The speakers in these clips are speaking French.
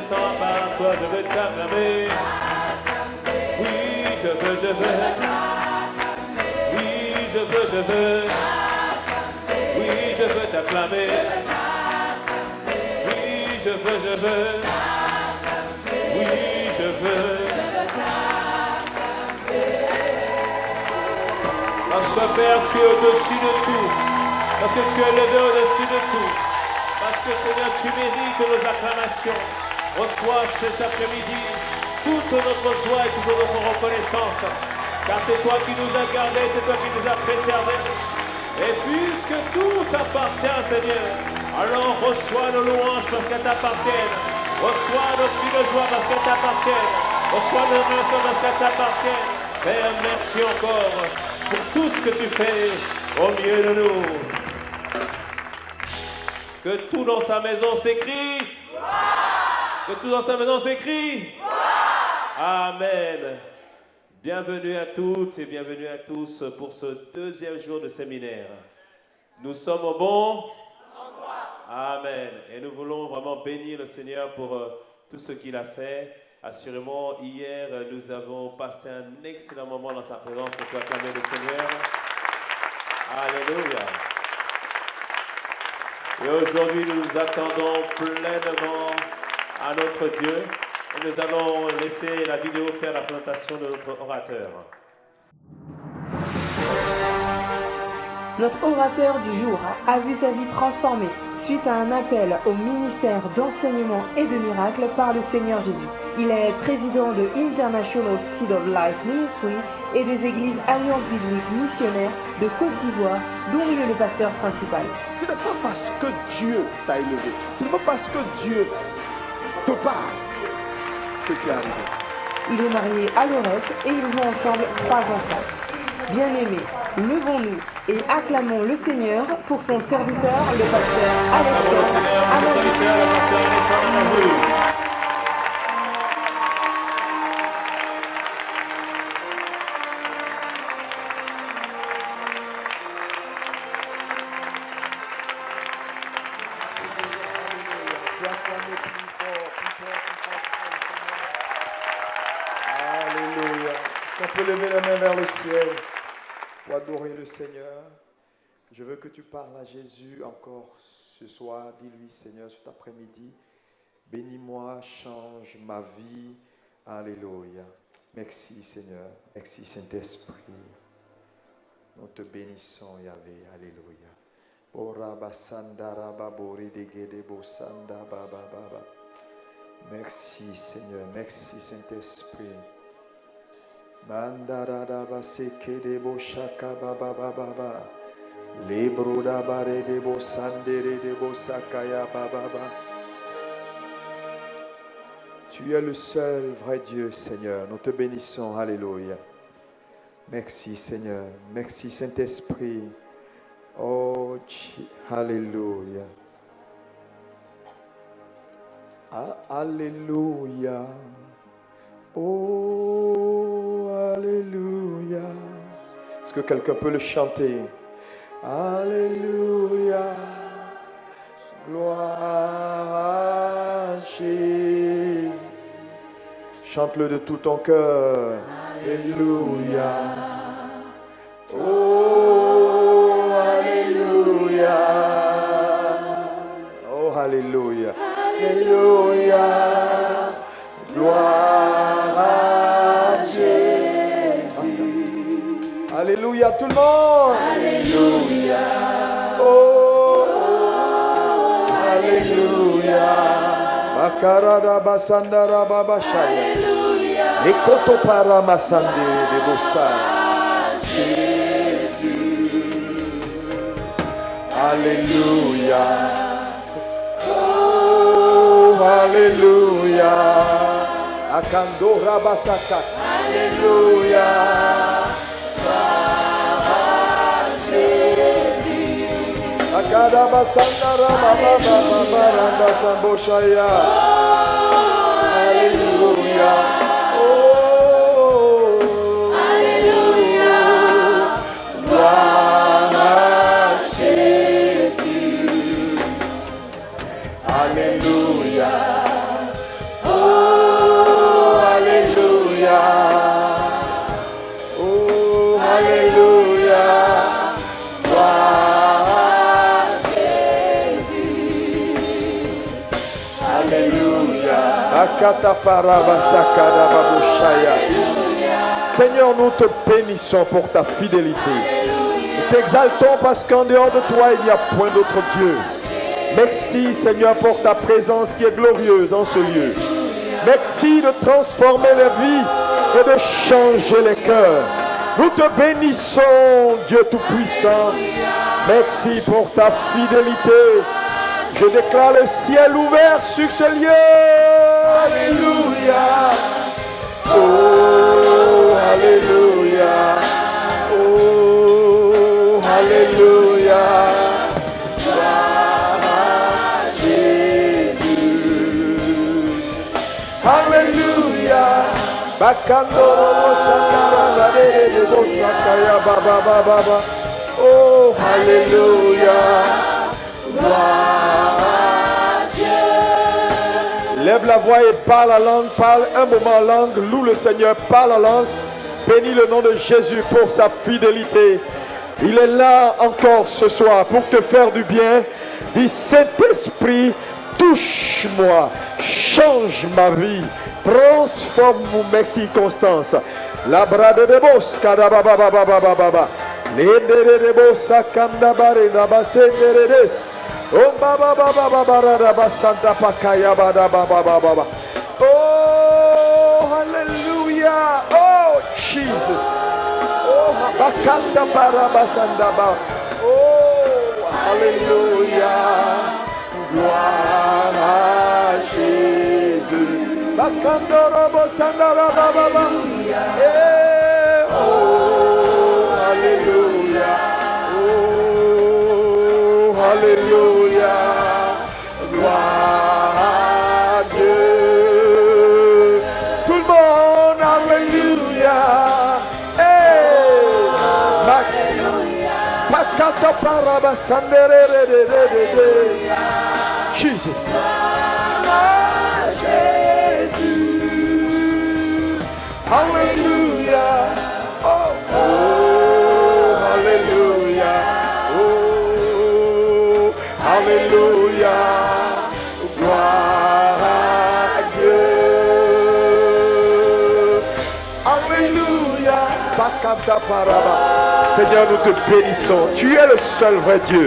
temps par toi, je veux t'acclamer. Oui, je veux. Oui, je veux. Oui, je veux t'acclamer. Oui, je veux. Oui, je veux. Parce que Père, tu es au-dessus de tout. Parce que tu es levé au-dessus de tout. Parce que Seigneur, tu mérites nos acclamations. Reçois cet après-midi toute notre joie et toute notre reconnaissance. Car c'est toi qui nous as gardés, c'est toi qui nous as préservés. Et puisque tout t'appartient, Seigneur, alors reçois nos louanges parce qu'elles t'appartiennent. Reçois nos cris de joie parce qu'elles t'appartiennent. Reçois nos remerciements parce qu'elles t'appartiennent. Père, merci encore pour tout ce que tu fais au milieu de nous. Que tout dans sa maison s'écrie. Que tout dans sa maison s'écrie. Amen. Bienvenue à toutes et bienvenue à tous pour ce deuxième jour de séminaire. Nous sommes au bon endroit. Amen. Et nous voulons vraiment bénir le Seigneur pour tout ce qu'il a fait. Assurément, hier, nous avons passé un excellent moment dans sa présence pour acclamer le Seigneur. Alléluia. Et aujourd'hui, nous nous attendons pleinement à notre Dieu. Et nous allons laisser la vidéo faire la présentation de notre orateur. Notre orateur du jour a vu sa vie transformée suite à un appel au ministère d'enseignement et de miracles par le Seigneur Jésus. Il est président de International Seed of Life Ministry et des églises Alliance Biblique Missionnaire de Côte d'Ivoire, dont il est le pasteur principal. Ce n'est pas parce que Dieu t'a élevé, ce n'est pas parce que Dieu te parle que tu es arrivé. Il est marié à Lorette et ils ont ensemble 3 enfants. Bien-aimés, levons-nous et acclamons le Seigneur pour son serviteur, le pasteur Alexandre Amazou. Alléluia. Est-ce qu'on peut lever la main vers le ciel pour adorer le Seigneur? Je veux que tu parles à Jésus encore ce soir. Dis-lui, Seigneur, cet après-midi, bénis-moi, change ma vie. Alléluia. Merci, Seigneur. Merci, Saint-Esprit. Nous te bénissons, Yahvé. Alléluia. Merci, Seigneur. Merci, Saint-Esprit. Mandarada seke de bo shaka baba baba lebro da bare de bo sandere de bo sakaya baba. Tu es le seul vrai Dieu, Seigneur. Nous te bénissons. Alléluia. Merci, Seigneur. Merci, Saint-Esprit. Oh, Alléluia. Alléluia. Oh, Alléluia. Est-ce que quelqu'un peut le chanter? Alléluia. Gloire à Jésus. Chante-le de tout ton cœur. Alléluia. Oh, Alléluia. Oh, Alléluia. Alléluia. Gloire à Jésus. Alléluia, tout le monde. Alléluia. Oh, Alléluia. Bakarada basandara babashaya. Alléluia. Ekoto para masandere de bossa. Jésus. Alléluia. Oh, Alléluia. Akandora basaka. Alléluia. Akada basandara baba baba baranda samboshaya. Alléluia. Oh, Alléluia. Gloire à Jésus. Alléluia. Oh, Seigneur, nous te bénissons pour ta fidélité. Nous t'exaltons parce qu'en dehors de toi, il n'y a point d'autre Dieu. Merci, Seigneur, pour ta présence qui est glorieuse en ce lieu. Merci de transformer les vies et de changer les cœurs. Nous te bénissons, Dieu Tout-Puissant. Merci pour ta fidélité. Je déclare le ciel ouvert sur ce lieu. Alléluia. Oh, Alléluia. Oh, Alléluia. Alléluia. Oh, Alléluia. Lève la voix et parle la langue, parle un moment en langue, loue le Seigneur, parle la langue, bénis le nom de Jésus pour sa fidélité. Il est là encore ce soir pour te faire du bien. Dis Saint-Esprit, touche-moi, change ma vie, transforme-moi. Merci Constance. La brade de bos, kadababababababa. Lende de bos, akandabare, nabasenderedes. Oh, baba baba baba baba santa pakaya baba baba baba. Oh, hallelujah. Oh, Jesus. Oh, bakanda baraba sanda ba. Oh, hallelujah. Gloire à Jésus. Bakanda robo sanda baba baba. Oh, hallelujah. Oh, hallelujah. Gloire à Dieu. Tout le monde, alléluia. Hey, Makata paraba sandere. Jesus. Hallelujah. Oh, hallelujah. Oh, hallelujah. Gloire à Dieu. Alléluia. Bakata paraba. Seigneur, nous te bénissons. Tu es le seul vrai Dieu.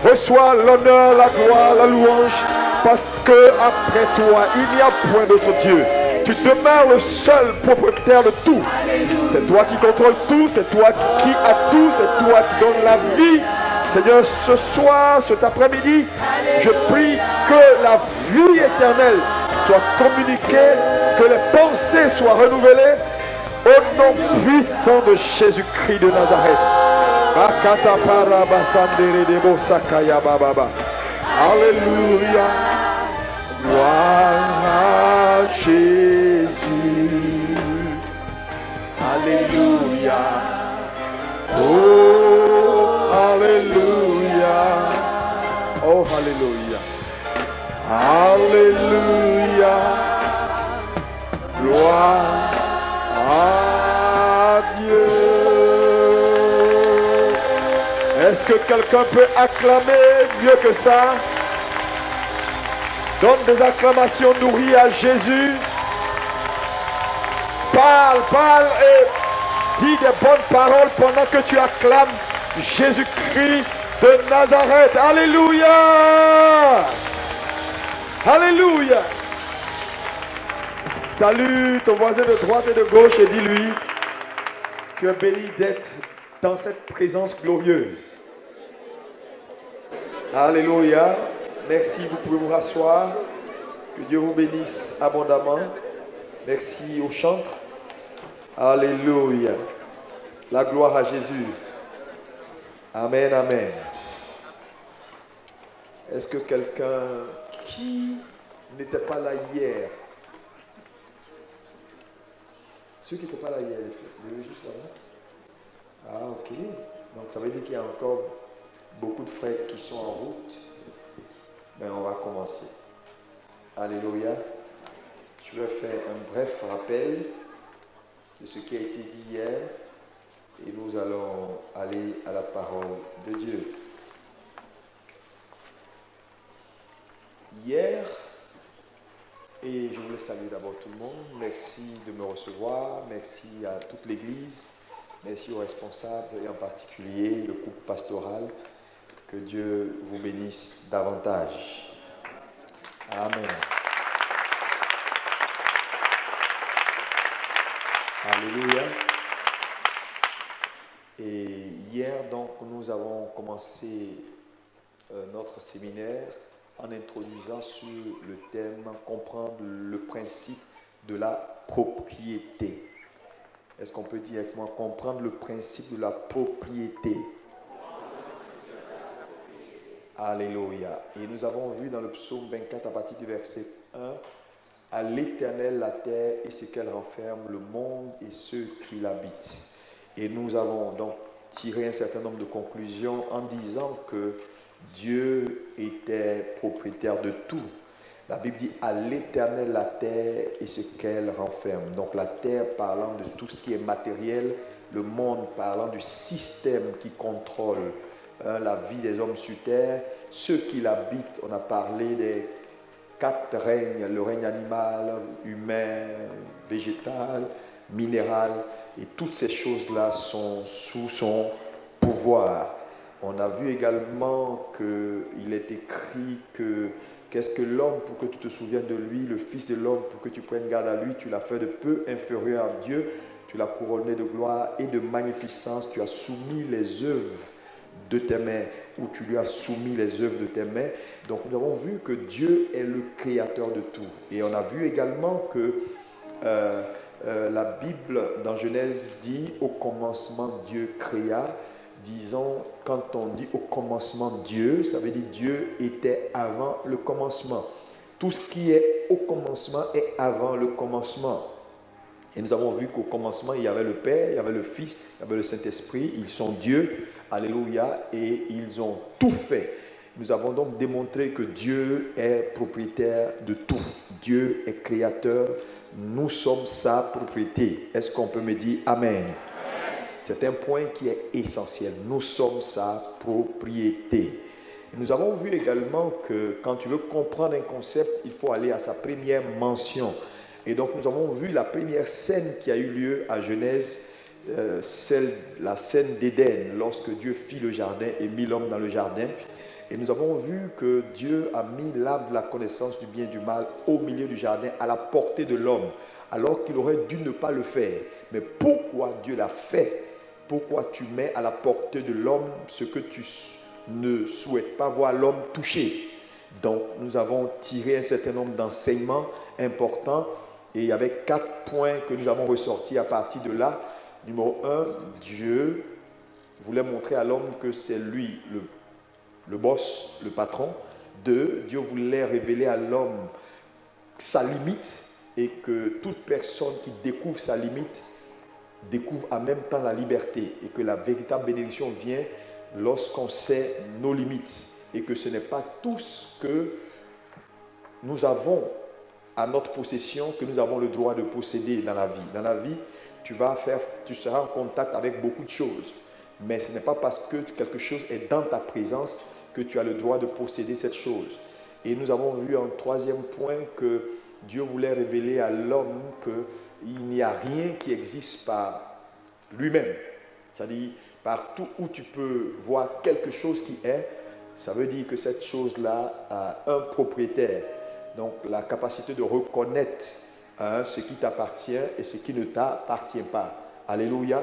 Reçois l'honneur, la gloire, la louange, parce que après toi, il n'y a point d'autre Dieu. Tu demeures le seul propriétaire de tout. C'est toi qui contrôles tout, c'est toi qui as tout, c'est toi qui donnes la vie. Seigneur, ce soir, cet après-midi, je prie que la vie éternelle soit communiquée, que les pensées soient renouvelées au nom puissant de Jésus-Christ de Nazareth. Alléluia. Gloire à Jésus. Alléluia. Oh, Alléluia. Oh, Alléluia. Alléluia. Gloire à Dieu. Est-ce que quelqu'un peut acclamer mieux que ça? Donne des acclamations nourries à Jésus. Parle et dis des bonnes paroles pendant que tu acclames Jésus-Christ de Nazareth. Alléluia! Alléluia! Salue ton voisin de droite et de gauche et dis-lui: tu es béni d'être dans cette présence glorieuse. Alléluia. Merci, vous pouvez vous rasseoir. Que Dieu vous bénisse abondamment. Merci aux chantres. Alléluia. La gloire à Jésus. Amen, amen. Est-ce que quelqu'un qui n'était pas là hier? Ceux qui n'étaient pas là hier, les juste là-bas. Ah, ok. Donc ça veut dire qu'il y a encore beaucoup de frères qui sont en route. Mais on va commencer. Alléluia. Je vais faire un bref rappel de ce qui a été dit hier et nous allons aller à la parole de Dieu. Hier, et je voulais saluer d'abord tout le monde. Merci de me recevoir. Merci à toute l'Église. Merci aux responsables et en particulier le groupe pastoral. Que Dieu vous bénisse davantage. Amen. Alléluia. Et hier, donc, nous avons commencé notre séminaire en introduisant sur le thème « Comprendre le principe de la propriété ». Est-ce qu'on peut dire avec moi « Comprendre le principe de la propriété ». Alléluia. Et nous avons vu dans le psaume 24 à partir du verset 1 « À l'Éternel la terre et ce qu'elle renferme, le monde et ceux qui l'habitent ». Et nous avons donc tiré un certain nombre de conclusions en disant que Dieu était propriétaire de tout. La Bible dit « À l'Éternel la terre et ce qu'elle renferme ». Donc la terre parlant de tout ce qui est matériel, le monde parlant du système qui contrôle la vie des hommes sur terre, ceux qui l'habitent. On a parlé des 4 règnes, le règne animal, humain, végétal, minéral, et toutes ces choses-là sont sous son pouvoir. On a vu également qu'il est écrit que qu'est-ce que l'homme pour que tu te souviennes de lui, le Fils de l'homme pour que tu prennes garde à lui, tu l'as fait de peu inférieur à Dieu, tu l'as couronné de gloire et de magnificence, tu as soumis les œuvres de tes mains, ou tu lui as soumis les œuvres de tes mains. Donc nous avons vu que Dieu est le créateur de tout. Et on a vu également que la Bible dans Genèse dit « Au commencement Dieu créa ». Disons, quand on dit « au commencement Dieu », ça veut dire Dieu était avant le commencement. Tout ce qui est au commencement est avant le commencement. Et nous avons vu qu'au commencement, il y avait le Père, il y avait le Fils, il y avait le Saint-Esprit. Ils sont Dieu, alléluia, et ils ont tout fait. Nous avons donc démontré que Dieu est propriétaire de tout. Dieu est créateur. Nous sommes sa propriété. Est-ce qu'on peut me dire Amen? C'est un point qui est essentiel. Nous sommes sa propriété. Et nous avons vu également que quand tu veux comprendre un concept, il faut aller à sa première mention. Et donc nous avons vu la première scène qui a eu lieu à Genèse, la scène d'Éden, lorsque Dieu fit le jardin et mit l'homme dans le jardin. Et nous avons vu que Dieu a mis l'arbre de la connaissance du bien et du mal au milieu du jardin, à la portée de l'homme, alors qu'il aurait dû ne pas le faire. Mais pourquoi Dieu l'a fait? Pourquoi tu mets à la portée de l'homme ce que tu ne souhaites pas voir l'homme toucher? Donc nous avons tiré un certain nombre d'enseignements importants. Et il y avait 4 points que nous avons ressortis à partir de là. Numéro 1, Dieu voulait montrer à l'homme que c'est lui le boss, le patron. 2, Dieu voulait révéler à l'homme sa limite et que toute personne qui découvre sa limite découvre en même temps la liberté. Et que la véritable bénédiction vient lorsqu'on sait nos limites. Et que ce n'est pas tout ce que nous avons à notre possession que nous avons le droit de posséder dans la vie. Dans la vie, tu seras en contact avec beaucoup de choses. Mais ce n'est pas parce que quelque chose est dans ta présence que tu as le droit de posséder cette chose. Et nous avons vu en 3e point que Dieu voulait révéler à l'homme qu'il n'y a rien qui existe par lui-même. C'est-à-dire, partout où tu peux voir quelque chose qui est, ça veut dire que cette chose-là a un propriétaire. Donc la capacité de reconnaître ce qui t'appartient et ce qui ne t'appartient pas. Alléluia.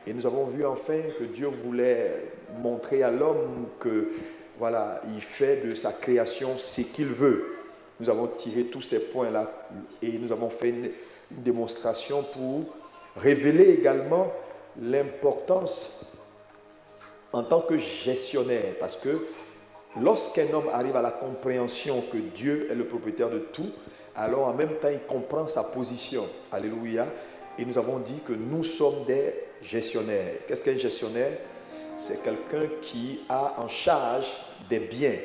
Et nous avons vu enfin que Dieu voulait montrer à l'homme que voilà, il fait de sa création ce qu'il veut. Nous avons tiré tous ces points-là et nous avons fait une démonstration pour révéler également l'importance en tant que gestionnaire. Parce que lorsqu'un homme arrive à la compréhension que Dieu est le propriétaire de tout, alors en même temps il comprend sa position. Alléluia. Et nous avons dit que nous sommes des gestionnaires. Qu'est-ce qu'un gestionnaire? C'est quelqu'un qui a en charge des biens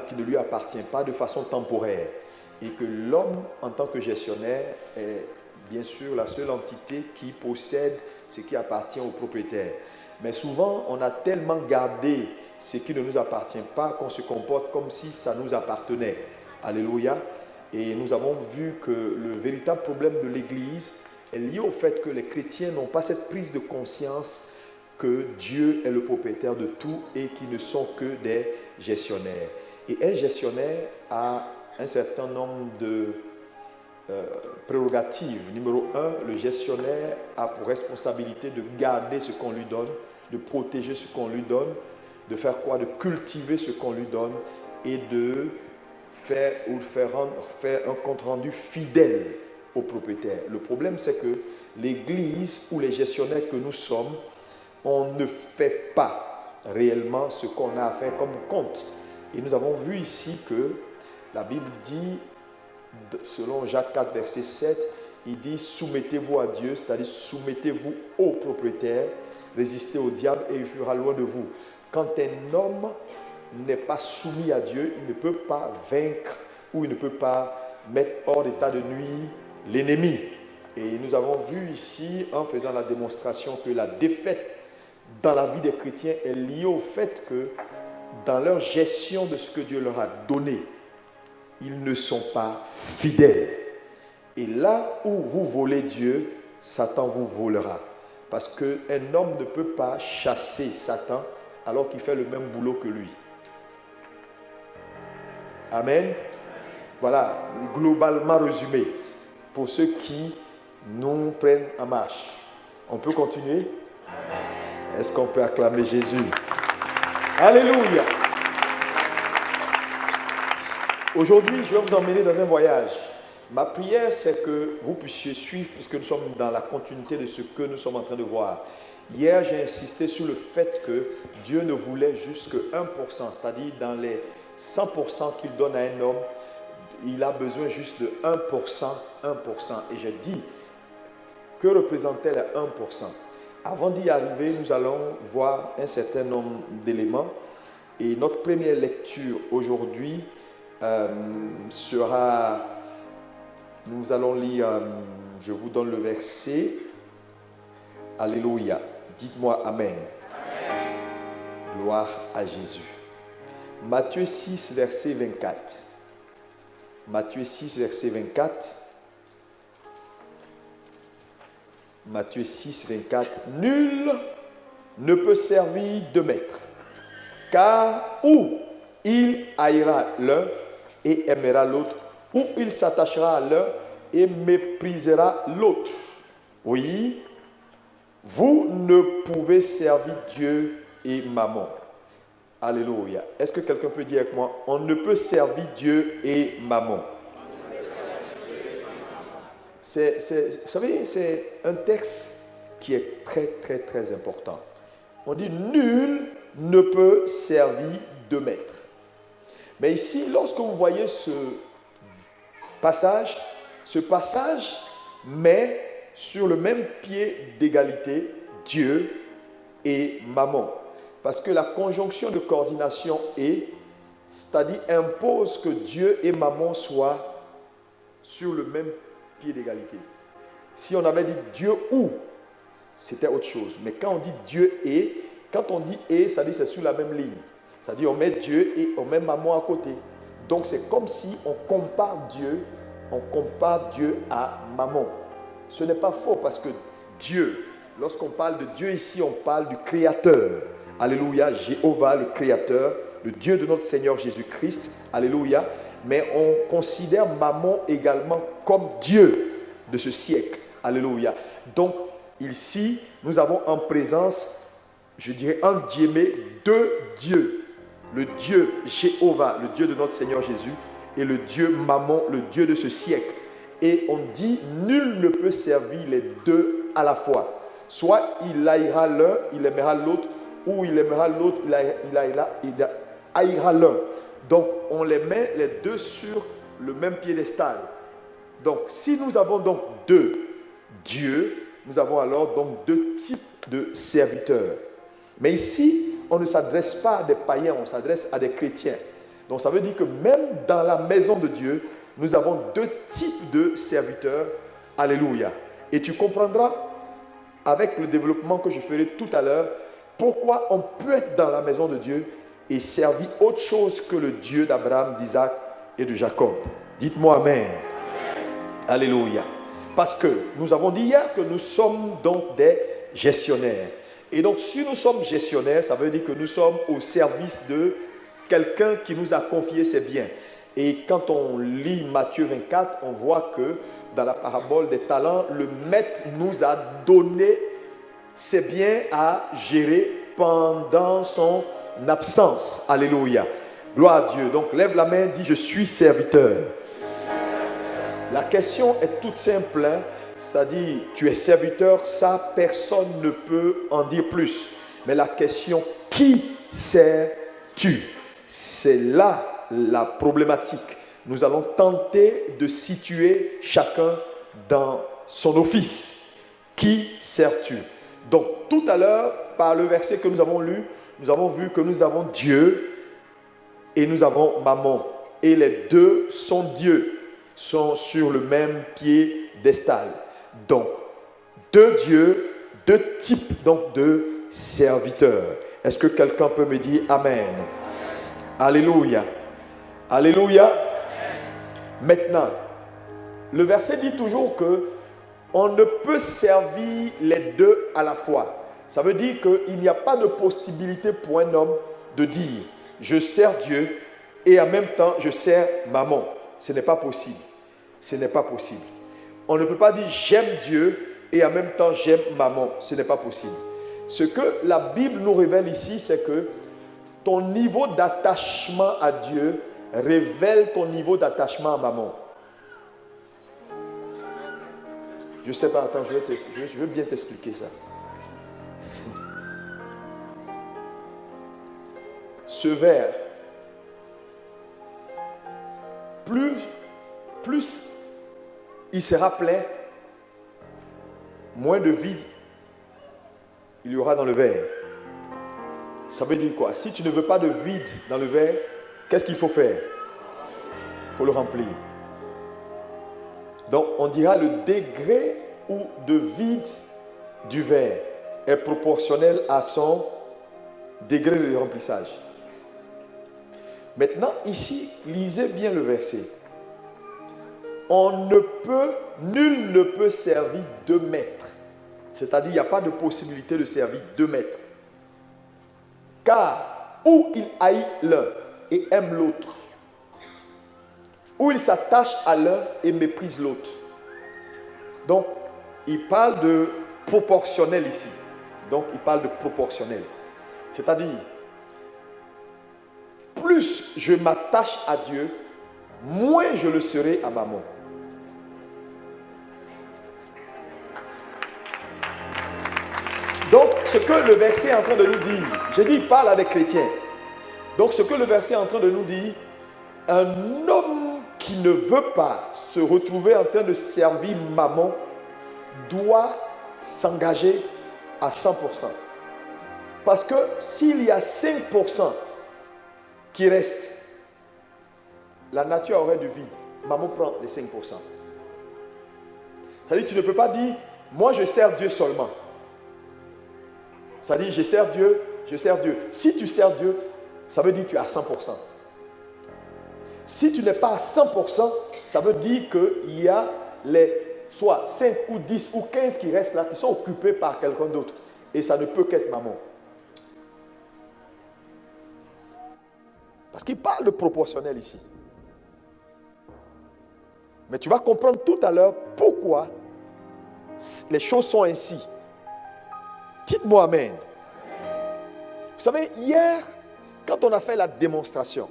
qui ne lui appartiennent pas de façon temporaire. Et que l'homme, en tant que gestionnaire, est bien sûr la seule entité qui possède ce qui appartient au propriétaire. Mais souvent, on a tellement gardé ce qui ne nous appartient pas qu'on se comporte comme si ça nous appartenait. Alléluia. Et nous avons vu que le véritable problème de l'Église est lié au fait que les chrétiens n'ont pas cette prise de conscience que Dieu est le propriétaire de tout et qu'ils ne sont que des gestionnaires. Et un gestionnaire a un certain nombre de prérogatives. Numéro 1, le gestionnaire a pour responsabilité de garder ce qu'on lui donne, de protéger ce qu'on lui donne, de faire quoi? De cultiver ce qu'on lui donne et de faire un compte rendu fidèle au propriétaire. Le problème, c'est que l'Église ou les gestionnaires que nous sommes, on ne fait pas réellement ce qu'on a à faire comme compte. Et nous avons vu ici que la Bible dit, selon Jacques 4, verset 7, il dit « Soumettez-vous à Dieu », c'est-à-dire « Soumettez-vous au propriétaire, résistez au diable et il fuira loin de vous ». Quand un homme n'est pas soumis à Dieu, il ne peut pas vaincre ou il ne peut pas mettre hors d'état de nuire l'ennemi. Et nous avons vu ici, en faisant la démonstration, que la défaite dans la vie des chrétiens est liée au fait que dans leur gestion de ce que Dieu leur a donné, ils ne sont pas fidèles. Et là où vous volez Dieu, Satan vous volera. Parce qu'un homme ne peut pas chasser Satan alors qu'il fait le même boulot que lui. Amen. Voilà, globalement résumé, pour ceux qui nous prennent en marche. On peut continuer? Est-ce qu'on peut acclamer Jésus? Alléluia. Aujourd'hui, je vais vous emmener dans un voyage. Ma prière, c'est que vous puissiez suivre, puisque nous sommes dans la continuité de ce que nous sommes en train de voir. Hier, j'ai insisté sur le fait que Dieu ne voulait juste que 1%, c'est-à-dire dans les 100% qu'il donne à un homme, il a besoin juste de 1%, 1%. Et j'ai dit, que représentait le 1%? Avant d'y arriver, nous allons voir un certain nombre d'éléments. Et notre première lecture aujourd'hui sera, nous allons lire, je vous donne le verset. Alléluia. Dites-moi Amen. Amen. Gloire à Jésus. Matthieu 6, verset 24. Matthieu 6, verset 24. Matthieu 6, 24. Nul ne peut servir deux maîtres, car ou il haïra l'un et aimera l'autre, ou il s'attachera à l'un et méprisera l'autre. Oui, vous ne pouvez servir Dieu et Mammon. Alléluia. Est-ce que quelqu'un peut dire avec moi, on ne peut servir Dieu et Mammon? Vous savez, c'est un texte qui est très, très, très important. On dit, nul ne peut servir deux maîtres. Mais ici, lorsque vous voyez ce passage met sur le même pied d'égalité Dieu et Mammon. Parce que la conjonction de coordination est, c'est-à-dire impose que Dieu et Mammon soient sur le même pied d'égalité. Si on avait dit Dieu ou, c'était autre chose. Mais quand on dit Dieu et, quand on dit et, ça dit c'est sur la même ligne. C'est-à-dire on met Dieu et on met Mammon à côté. Donc c'est comme si on compare Dieu à Mammon. Ce n'est pas faux parce que Dieu, lorsqu'on parle de Dieu ici, on parle du Créateur. Alléluia, Jéhovah le Créateur, le Dieu de notre Seigneur Jésus-Christ. Alléluia. Mais on considère Mammon également comme Dieu de ce siècle. Alléluia. Donc ici, nous avons en présence, je dirais en guillemets, deux dieux. Le Dieu Jéhovah, le Dieu de notre Seigneur Jésus, et le Dieu Mammon, le Dieu de ce siècle. Et on dit, nul ne peut servir les deux à la fois. Soit il haïra l'un, il aimera l'autre, ou il aimera l'autre, il haïra l'un. Donc, on les met les deux sur le même piédestal. Donc, si nous avons donc deux dieux, nous avons alors donc deux types de serviteurs. Mais ici, on ne s'adresse pas à des païens, on s'adresse à des chrétiens. Donc, ça veut dire que même dans la maison de Dieu, nous avons deux types de serviteurs. Alléluia. Et tu comprendras, avec le développement que je ferai tout à l'heure, pourquoi on peut être dans la maison de Dieu et servir autre chose que le Dieu d'Abraham, d'Isaac et de Jacob. Dites-moi Amen. Alléluia. Parce que nous avons dit hier que nous sommes donc des gestionnaires. Et donc si nous sommes gestionnaires, ça veut dire que nous sommes au service de quelqu'un qui nous a confié ses biens. Et quand on lit Matthieu 24, on voit que dans la parabole des talents, le maître nous a donné ses biens à gérer pendant son absence. Alléluia. Gloire à Dieu. Donc lève la main, dis je suis serviteur. La question est toute simple, hein? C'est-à-dire tu es serviteur, ça personne ne peut en dire plus. Mais la question, qui sers-tu? C'est là la problématique. Nous allons tenter de situer chacun dans son office. Qui sers-tu? Donc tout à l'heure, par le verset que nous avons lu, nous avons vu que nous avons Dieu et nous avons Mammon. Et les deux sont Dieu, sont sur le même piédestal. Donc, deux dieux, deux types donc de serviteurs. Est-ce que quelqu'un peut me dire Amen? Alléluia. Alléluia. Maintenant, le verset dit toujours que on ne peut servir les deux à la fois. Ça veut dire qu'il n'y a pas de possibilité pour un homme de dire je sers Dieu et en même temps je sers Mammon. Ce n'est pas possible. Ce n'est pas possible. On ne peut pas dire j'aime Dieu et en même temps j'aime Mammon. Ce n'est pas possible. Ce que la Bible nous révèle ici, c'est que ton niveau d'attachement à Dieu révèle ton niveau d'attachement à Mammon. Je ne sais pas, attends, je veux bien t'expliquer ça. Ce verre, plus il sera plein, moins de vide il y aura dans le verre. Ça veut dire quoi? Si tu ne veux pas de vide dans le verre, qu'est-ce qu'il faut faire? Il faut le remplir. Donc on dira le degré ou de vide du verre est proportionnel à son degré de remplissage. Maintenant ici, lisez bien le verset. Nul ne peut servir deux maîtres. C'est-à-dire, il n'y a pas de possibilité de servir deux maîtres. Car, ou il haït l'un et aime l'autre, ou il s'attache à l'un et méprise l'autre. Donc, il parle de proportionnel ici. Donc, il parle de proportionnel. C'est-à-dire, plus je m'attache à Dieu, moins je le serai à Mammon. Donc, ce que le verset est en train de nous dire, j'ai dit, il parle à des chrétiens. Donc, ce que le verset est en train de nous dire, un homme qui ne veut pas se retrouver en train de servir Mammon doit s'engager à 100%. Parce que s'il y a 5% qui restent, la nature aurait du vide. Mammon prend les 5%. C'est-à-dire, tu ne peux pas dire, moi je sers Dieu seulement. C'est-à-dire, je sers Dieu, je sers Dieu. Si tu sers Dieu, ça veut dire que tu es à 100%. Si tu n'es pas à 100%, ça veut dire qu'il y a les soit 5 ou 10 ou 15 qui restent là, qui sont occupés par quelqu'un d'autre. Et ça ne peut qu'être Mammon. Parce qu'il parle de proportionnel ici. Mais tu vas comprendre tout à l'heure pourquoi les choses sont ainsi. Dites-moi Amen. Vous savez, hier, quand on a fait la démonstration,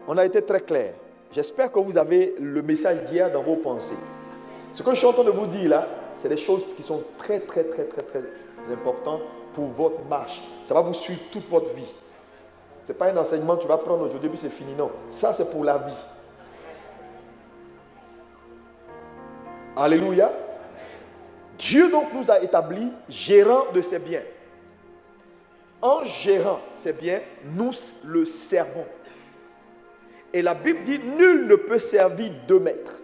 on a été très clair. J'espère que vous avez le message d'hier dans vos pensées. Ce que je suis en train de vous dire là, c'est des choses qui sont très importantes pour votre marche. Ça va vous suivre toute votre vie. Ce n'est pas un enseignement que tu vas prendre aujourd'hui puis c'est fini. Non, ça c'est pour la vie. Alléluia. Dieu donc nous a établis gérants de ses biens. En gérant ses biens, nous le servons. Et la Bible dit, nul ne peut servir deux maîtres.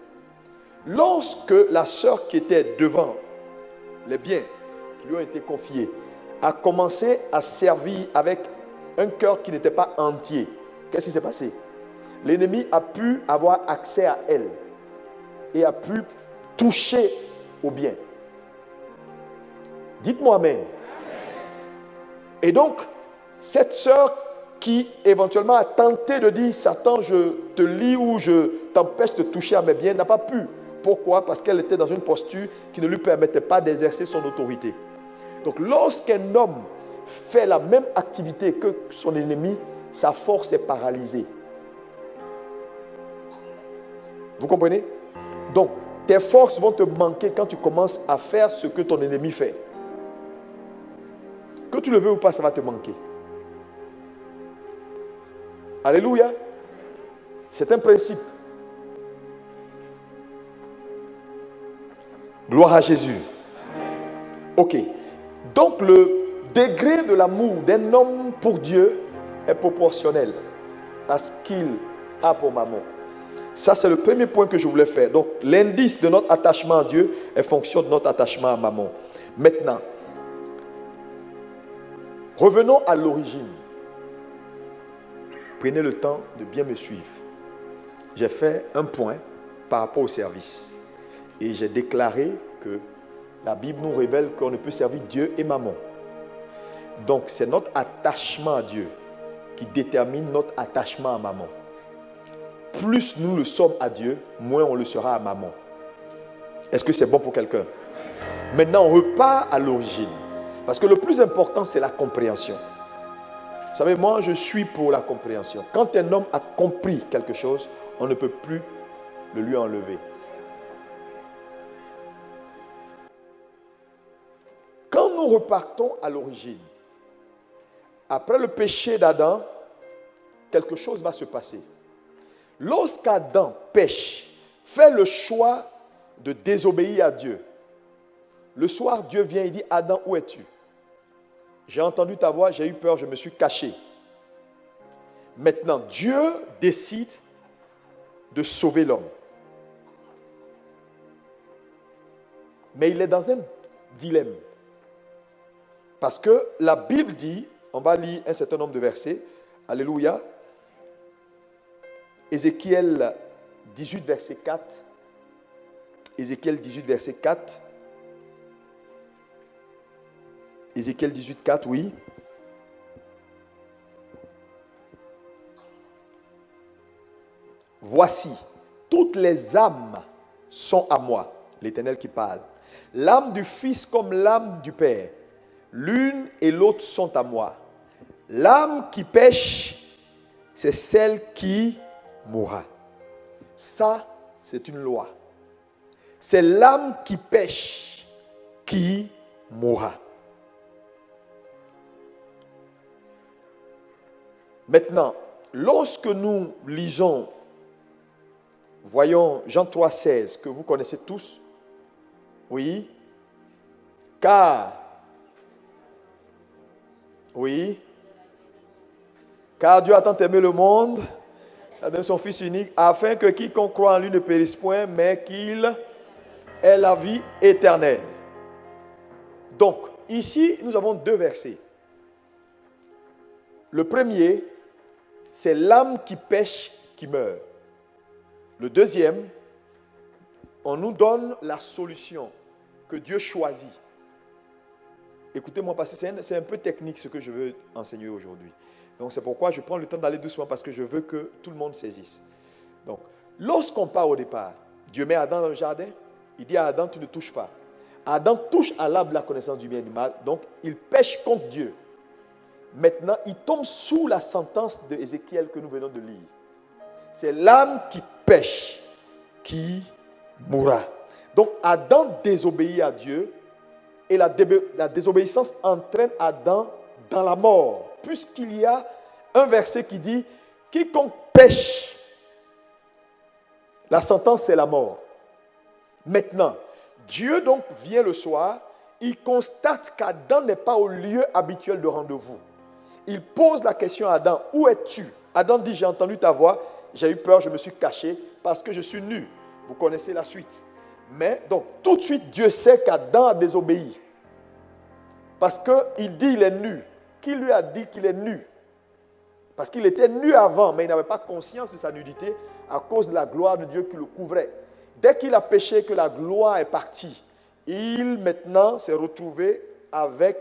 Lorsque la sœur qui était devant les biens qui lui ont été confiés a commencé à servir avec un cœur qui n'était pas entier, qu'est-ce qui s'est passé? l'ennemi a pu avoir accès à elle et a pu toucher au bien. Dites-moi amen. Et donc, cette sœur qui éventuellement a tenté de dire Satan, je te lie ou je t'empêche de toucher à mes biens, n'a pas pu. Pourquoi? Parce qu'elle était dans une posture qui ne lui permettait pas d'exercer son autorité. Donc lorsqu'un homme fait la même activité que son ennemi, sa force est paralysée. Vous comprenez? Donc tes forces vont te manquer quand tu commences à faire ce que ton ennemi fait. Que tu le veux ou pas, ça va te manquer. Alléluia. C'est un principe. Gloire à Jésus. Ok. Donc le degré de l'amour d'un homme pour Dieu est proportionnel à ce qu'il a pour maman. Ça, c'est le premier point que je voulais faire. Donc l'indice de notre attachement à Dieu est fonction de notre attachement à maman. Maintenant, revenons à l'origine. Prenez le temps de bien me suivre. J'ai fait un point par rapport au service. Et j'ai déclaré que la Bible nous révèle qu'on ne peut servir Dieu et maman. Donc c'est notre attachement à Dieu qui détermine notre attachement à maman. Plus nous le sommes à Dieu, moins on le sera à maman. Est-ce que c'est bon pour quelqu'un? Maintenant, on repart à l'origine. Parce que le plus important, c'est la compréhension. Vous savez, moi, je suis pour la compréhension. Quand un homme a compris quelque chose, on ne peut plus le lui enlever. Quand nous repartons à l'origine, après le péché d'Adam, quelque chose va se passer. Lorsqu'Adam pêche, fait le choix de désobéir à Dieu, le soir, Dieu vient et dit, Adam, où es-tu? J'ai entendu ta voix, j'ai eu peur, je me suis caché. Maintenant, Dieu décide de sauver l'homme. Mais il est dans un dilemme. Parce que la Bible dit, on va lire un certain nombre de versets, alléluia, Ézéchiel 18, verset 4, Ézéchiel 18, verset 4, Ézéchiel 18, 4, oui. Voici, toutes les âmes sont à moi, l'Éternel qui parle. L'âme du Fils comme l'âme du Père. L'une et l'autre sont à moi. L'âme qui pêche, c'est celle qui mourra. Ça, c'est une loi. C'est l'âme qui pêche qui mourra. Maintenant, lorsque nous lisons, voyons Jean 3,16, que vous connaissez tous, oui, car Dieu a tant aimé le monde, il a donné son Fils unique, afin que quiconque croit en lui ne périsse point, mais qu'il ait la vie éternelle. Donc, ici, nous avons deux versets. Le premier, c'est l'âme qui pêche qui meurt. Le deuxième, on nous donne la solution que Dieu choisit. Écoutez-moi, parce que c'est un peu technique ce que je veux enseigner aujourd'hui. Donc c'est pourquoi je prends le temps d'aller doucement, parce que je veux que tout le monde saisisse. Donc, lorsqu'on part au départ, Dieu met Adam dans le jardin, il dit à Adam, tu ne touches pas. Adam touche à l'arbre de la connaissance du bien et du mal, donc il pêche contre Dieu. Maintenant, il tombe sous la sentence de Ézéchiel que nous venons de lire. C'est l'âme qui pêche qui mourra. Donc Adam désobéit à Dieu et la désobéissance entraîne Adam dans la mort. Puisqu'il y a un verset qui dit « Quiconque pêche », la sentence c'est la mort. Maintenant, Dieu donc vient le soir, il constate qu'Adam n'est pas au lieu habituel de rendez-vous. Il pose la question à Adam, où es-tu? Adam dit, j'ai entendu ta voix, j'ai eu peur, je me suis caché parce que je suis nu. Vous connaissez la suite. Mais donc, tout de suite, Dieu sait qu'Adam a désobéi. Parce qu'il dit, il est nu. Qui lui a dit qu'il est nu? Parce qu'il était nu avant, mais il n'avait pas conscience de sa nudité à cause de la gloire de Dieu qui le couvrait. Dès qu'il a péché, que la gloire est partie, il maintenant s'est retrouvé avec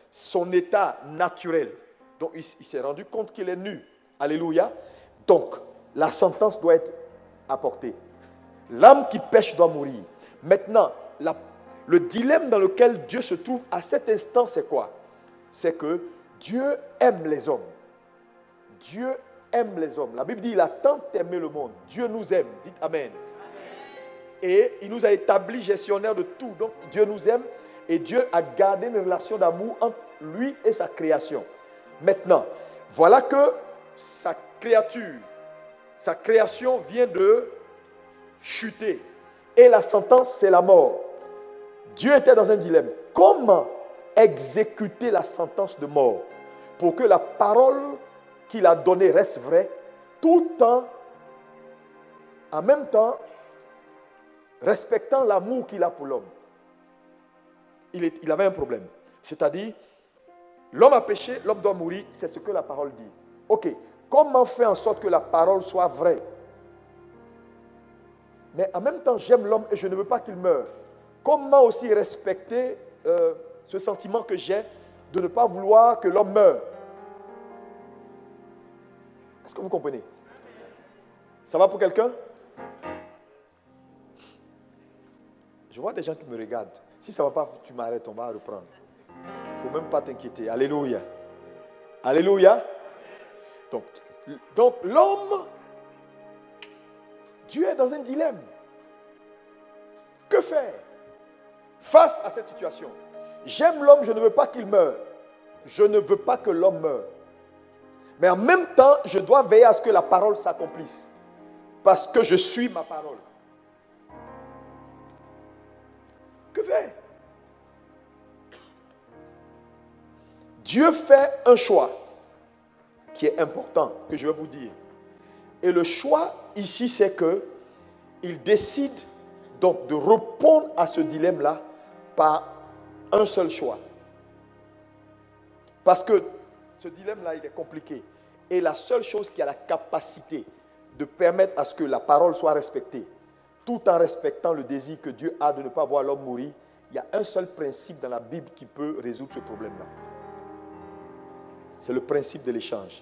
son état naturel. Donc il s'est rendu compte qu'il est nu. Alléluia. Donc la sentence doit être apportée. L'âme qui pêche doit mourir. Maintenant, le dilemme dans lequel Dieu se trouve à cet instant, c'est quoi? C'est que Dieu aime les hommes. Dieu aime les hommes. La Bible dit, il a tant aimé le monde. Dieu nous aime. Dites Amen. Et il nous a établis gestionnaires de tout. Donc Dieu nous aime et Dieu a gardé une relation d'amour entre lui et sa création. Maintenant, voilà que sa création vient de chuter. Et la sentence, c'est la mort. Dieu était dans un dilemme. Comment exécuter la sentence de mort pour que la parole qu'il a donnée reste vraie, tout en même temps, respectant l'amour qu'il a pour l'homme. Il avait un problème. C'est-à-dire, l'homme a péché, l'homme doit mourir, c'est ce que la parole dit. Ok, comment faire en sorte que la parole soit vraie? Mais en même temps, j'aime l'homme et je ne veux pas qu'il meure. Comment aussi respecter ce sentiment que j'ai de ne pas vouloir que l'homme meure? Est-ce que vous comprenez? Ça va pour quelqu'un? Je vois des gens qui me regardent. Si ça ne va pas, tu m'arrêtes, on va reprendre. Il ne faut même pas t'inquiéter. Alléluia. Alléluia. Donc l'homme, Dieu est dans un dilemme. Que faire face à cette situation? J'aime l'homme, je ne veux pas qu'il meure. Je ne veux pas que l'homme meure. Mais en même temps, je dois veiller à ce que la parole s'accomplisse. Parce que je suis ma parole. Que faire? Dieu fait un choix qui est important, que je vais vous dire. Et le choix ici, c'est que il décide donc de répondre à ce dilemme-là par un seul choix. Parce que ce dilemme-là, il est compliqué. Et la seule chose qui a la capacité de permettre à ce que la parole soit respectée, tout en respectant le désir que Dieu a de ne pas voir l'homme mourir, il y a un seul principe dans la Bible qui peut résoudre ce problème-là. C'est le principe de l'échange.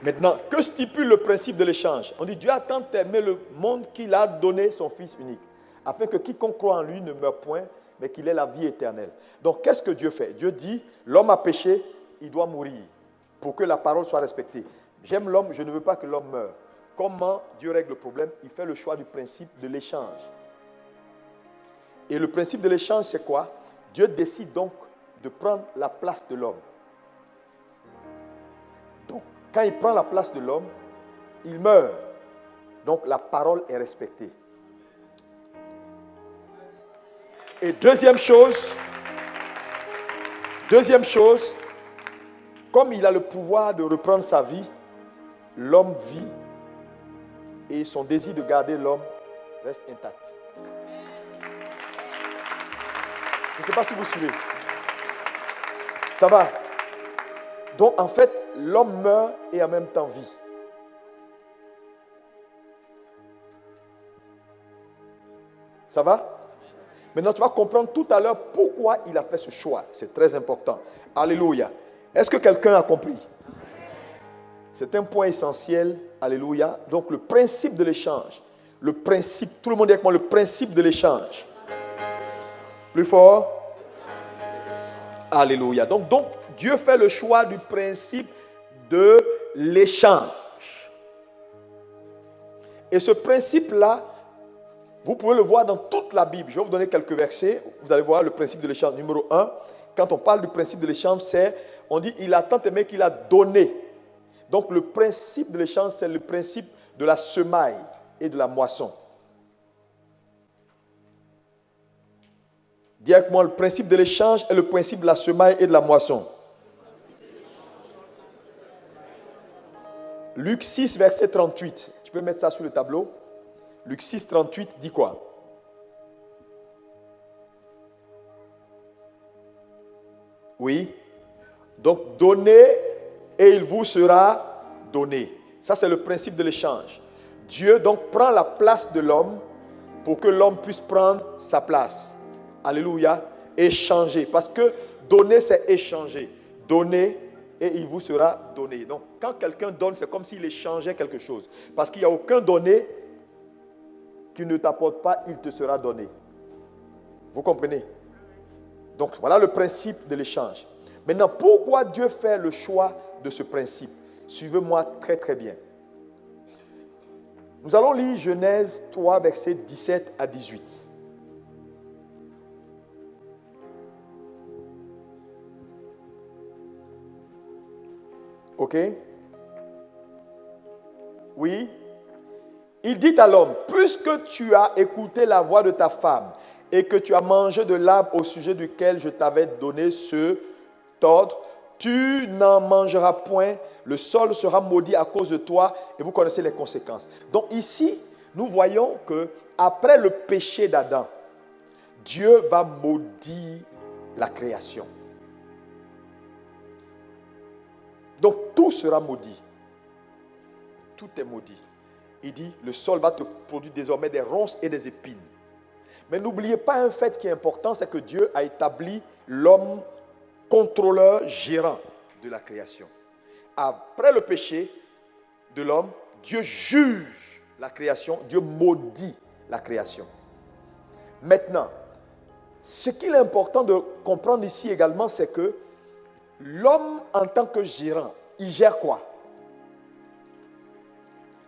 Maintenant, que stipule le principe de l'échange? On dit, Dieu a tant aimé le monde qu'il a donné son Fils unique, afin que quiconque croit en lui ne meure point, mais qu'il ait la vie éternelle. Donc, qu'est-ce que Dieu fait? Dieu dit, l'homme a péché, il doit mourir, pour que la parole soit respectée. J'aime l'homme, je ne veux pas que l'homme meure. Comment Dieu règle le problème? Il fait le choix du principe de l'échange. Et le principe de l'échange, c'est quoi? Dieu décide donc de prendre la place de l'homme. Donc, quand il prend la place de l'homme, il meurt. Donc, la parole est respectée. Et deuxième chose, comme il a le pouvoir de reprendre sa vie, l'homme vit et son désir de garder l'homme reste intact. Je ne sais pas si vous suivez. Ça va? Donc, en fait, l'homme meurt et en même temps vit. Ça va? Maintenant, tu vas comprendre tout à l'heure pourquoi il a fait ce choix. C'est très important. Alléluia. Est-ce que quelqu'un a compris? C'est un point essentiel. Alléluia. Donc, le principe de l'échange. Le principe, tout le monde dit avec moi, le principe de l'échange. Plus fort. Alléluia. Donc, Dieu fait le choix du principe de l'échange. Et ce principe-là, vous pouvez le voir dans toute la Bible. Je vais vous donner quelques versets. Vous allez voir le principe de l'échange. Numéro 1, quand on parle du principe de l'échange, on dit il a tant aimé qu'il a donné. Donc le principe de l'échange, c'est le principe de la semaille et de la moisson. Dis avec moi, le principe de l'échange est le principe de la semaille et de la moisson. Luc 6, verset 38. Tu peux mettre ça sur le tableau. Luc 6, 38 dit quoi? Oui. Donc, donnez et il vous sera donné. Ça, c'est le principe de l'échange. Dieu, donc, prend la place de l'homme pour que l'homme puisse prendre sa place. Alléluia. Échanger. Parce que donner, c'est échanger. Donner et il vous sera donné. Donc, quand quelqu'un donne, c'est comme s'il échangeait quelque chose. Parce qu'il n'y a aucun donné qui ne t'apporte pas, il te sera donné. Vous comprenez? Donc, voilà le principe de l'échange. Maintenant, pourquoi Dieu fait le choix de ce principe? Suivez-moi très très bien. Nous allons lire Genèse 3, versets 17 à 18. Ok? Oui? Il dit à l'homme, puisque tu as écouté la voix de ta femme et que tu as mangé de l'arbre au sujet duquel je t'avais donné ce ordre, tu n'en mangeras point, le sol sera maudit à cause de toi et vous connaissez les conséquences. Donc ici, nous voyons que après le péché d'Adam, Dieu va maudire la création. Donc tout sera maudit. Tout est maudit. Il dit, le sol va te produire désormais des ronces et des épines. Mais n'oubliez pas un fait qui est important, c'est que Dieu a établi l'homme contrôleur, gérant de la création. Après le péché de l'homme, Dieu juge la création, Dieu maudit la création. Maintenant, ce qu'il est important de comprendre ici également, c'est que l'homme en tant que gérant, il gère quoi?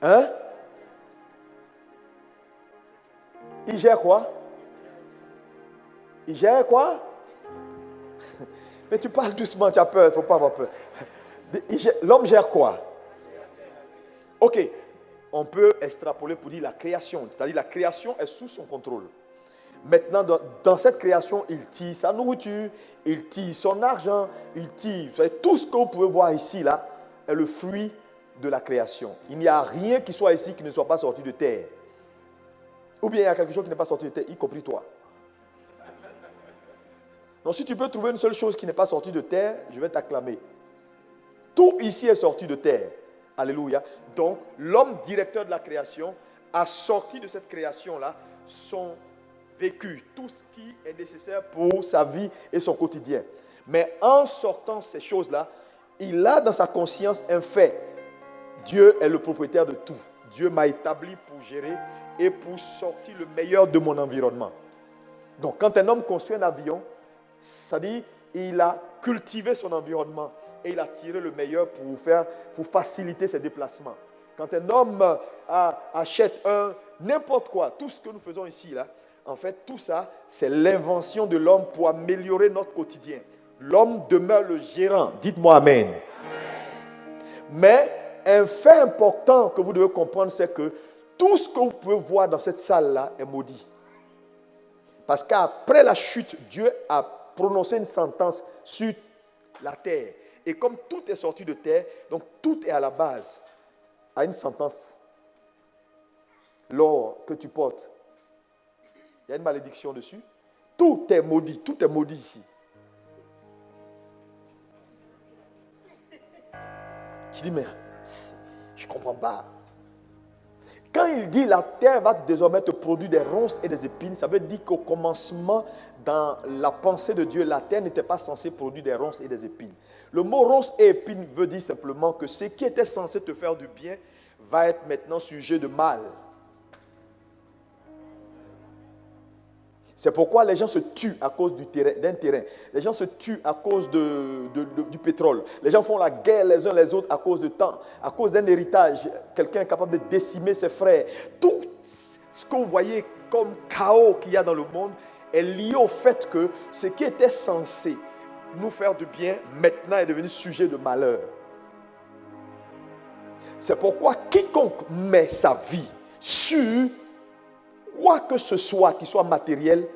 Hein? Il gère quoi? Il gère quoi? Mais tu parles doucement, tu as peur, il ne faut pas avoir peur. L'homme gère quoi? Ok, on peut extrapoler pour dire la création. C'est-à-dire la création est sous son contrôle. Maintenant, dans cette création, il tire sa nourriture, il tire son argent, il tire. Tout ce que vous pouvez voir ici, là, est le fruit de la création. Il n'y a rien qui soit ici qui ne soit pas sorti de terre. Ou bien il y a quelque chose qui n'est pas sorti de terre, y compris toi. Donc si tu peux trouver une seule chose qui n'est pas sortie de terre, je vais t'acclamer. Tout ici est sorti de terre. Alléluia. Donc l'homme directeur de la création a sorti de cette création-là son vécu, tout ce qui est nécessaire pour sa vie et son quotidien. Mais en sortant ces choses-là, il a dans sa conscience un fait. Dieu est le propriétaire de tout. Dieu m'a établi pour gérer et pour sortir le meilleur de mon environnement. Donc quand un homme construit un avion, ça dit il a cultivé son environnement et il a tiré le meilleur pour faciliter ses déplacements. Quand un homme achète n'importe quoi, tout ce que nous faisons ici, là, en fait, tout ça, c'est l'invention de l'homme pour améliorer notre quotidien. L'homme demeure le gérant. Dites-moi Amen. Mais un fait important que vous devez comprendre, c'est que tout ce que vous pouvez voir dans cette salle-là est maudit. Parce qu'après la chute, Dieu a prononcé une sentence sur la terre. Et comme tout est sorti de terre, donc tout est à la base, à une sentence. L'or que tu portes, il y a une malédiction dessus. Tout est maudit ici. Tu dis, mais je ne comprends pas. Quand il dit la terre va désormais te produire des ronces et des épines, ça veut dire qu'au commencement, dans la pensée de Dieu, la terre n'était pas censée produire des ronces et des épines. Le mot ronces et épines veut dire simplement que ce qui était censé te faire du bien va être maintenant sujet de mal. C'est pourquoi les gens se tuent à cause d'un terrain. Les gens se tuent à cause du pétrole. Les gens font la guerre les uns les autres à cause de temps, à cause d'un héritage. Quelqu'un est capable de décimer ses frères. Tout ce que vous voyez comme chaos qu'il y a dans le monde est lié au fait que ce qui était censé nous faire du bien, maintenant est devenu sujet de malheur. C'est pourquoi quiconque met sa vie sur quoi que ce soit qui soit matériel,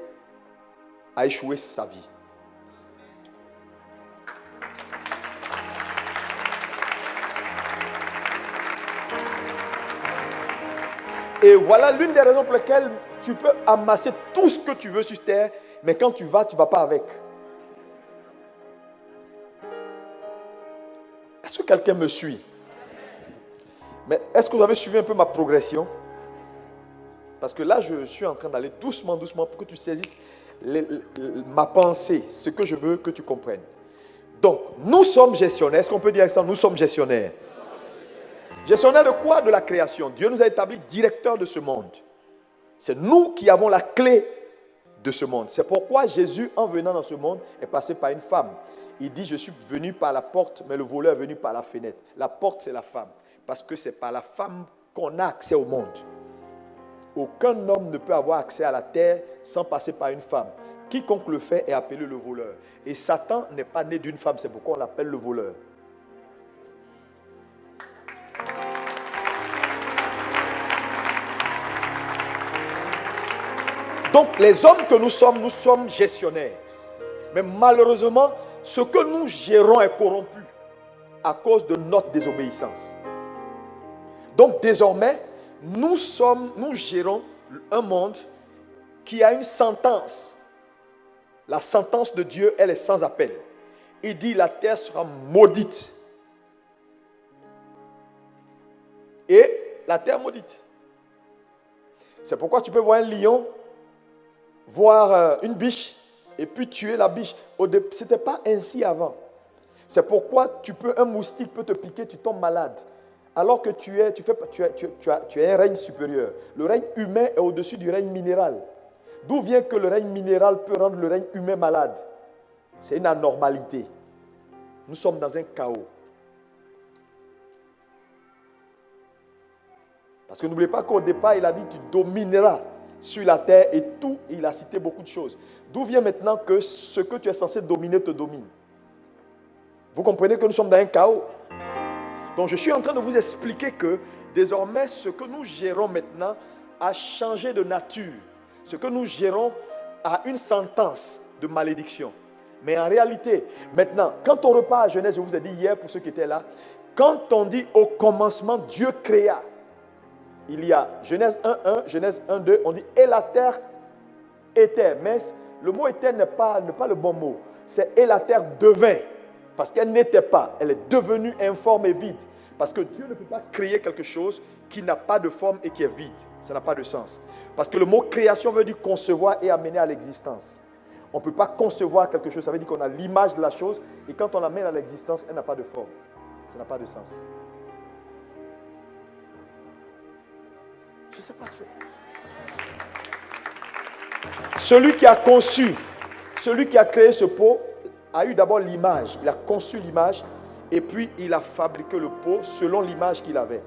a échoué sa vie. Et voilà l'une des raisons pour lesquelles tu peux amasser tout ce que tu veux sur terre, mais quand tu vas pas avec. Est-ce que quelqu'un me suit? Mais est-ce que vous avez suivi un peu ma progression? Parce que là, je suis en train d'aller doucement, doucement pour que tu saisisses ma pensée, ce que je veux que tu comprennes. Donc, nous sommes gestionnaires. Est-ce qu'on peut dire ça? Nous sommes gestionnaires. Gestionnaires de quoi? De la création. Dieu nous a établis directeurs de ce monde. C'est nous qui avons la clé de ce monde. C'est pourquoi Jésus, en venant dans ce monde, est passé par une femme. Il dit, je suis venu par la porte, mais le voleur est venu par la fenêtre. La porte, c'est la femme. Parce que c'est par la femme qu'on a accès au monde. Aucun homme ne peut avoir accès à la terre sans passer par une femme. Quiconque le fait est appelé le voleur. Et Satan n'est pas né d'une femme, c'est pourquoi on l'appelle le voleur. Donc les hommes que nous sommes gestionnaires. Mais malheureusement, ce que nous gérons est corrompu à cause de notre désobéissance. Donc désormais, nous gérons un monde qui a une sentence. La sentence de Dieu, elle est sans appel. Il dit la terre sera maudite. Et la terre maudite. C'est pourquoi tu peux voir un lion, voir une biche, et puis tuer la biche. Ce n'était pas ainsi avant. C'est pourquoi un moustique peut te piquer, tu tombes malade. Alors que tu as un règne supérieur. Le règne humain est au-dessus du règne minéral. D'où vient que le règne minéral peut rendre le règne humain malade? C'est une anormalité. Nous sommes dans un chaos. Parce que n'oubliez pas qu'au départ, il a dit tu domineras sur la terre et tout, il a cité beaucoup de choses. D'où vient maintenant que ce que tu es censé dominer te domine? Vous comprenez que nous sommes dans un chaos? Donc je suis en train de vous expliquer que désormais ce que nous gérons maintenant a changé de nature. Ce que nous gérons a une sentence de malédiction. Mais en réalité, maintenant, quand on repart à Genèse, je vous ai dit hier pour ceux qui étaient là, quand on dit au commencement Dieu créa, il y a Genèse 1.1, Genèse 1.2, on dit et la terre était. Mais le mot était n'est pas le bon mot. C'est et la terre devint. Parce qu'elle n'était pas. Elle est devenue informe et vide. Parce que Dieu ne peut pas créer quelque chose qui n'a pas de forme et qui est vide. Ça n'a pas de sens. Parce que le mot création veut dire concevoir et amener à l'existence. On ne peut pas concevoir quelque chose. Ça veut dire qu'on a l'image de la chose. Et quand on l'amène à l'existence, elle n'a pas de forme. Ça n'a pas de sens. Je ne sais pas. Celui qui a conçu, celui qui a créé ce pot, a eu d'abord l'image. Il a conçu l'image et puis il a fabriqué le pot selon l'image qu'il avait.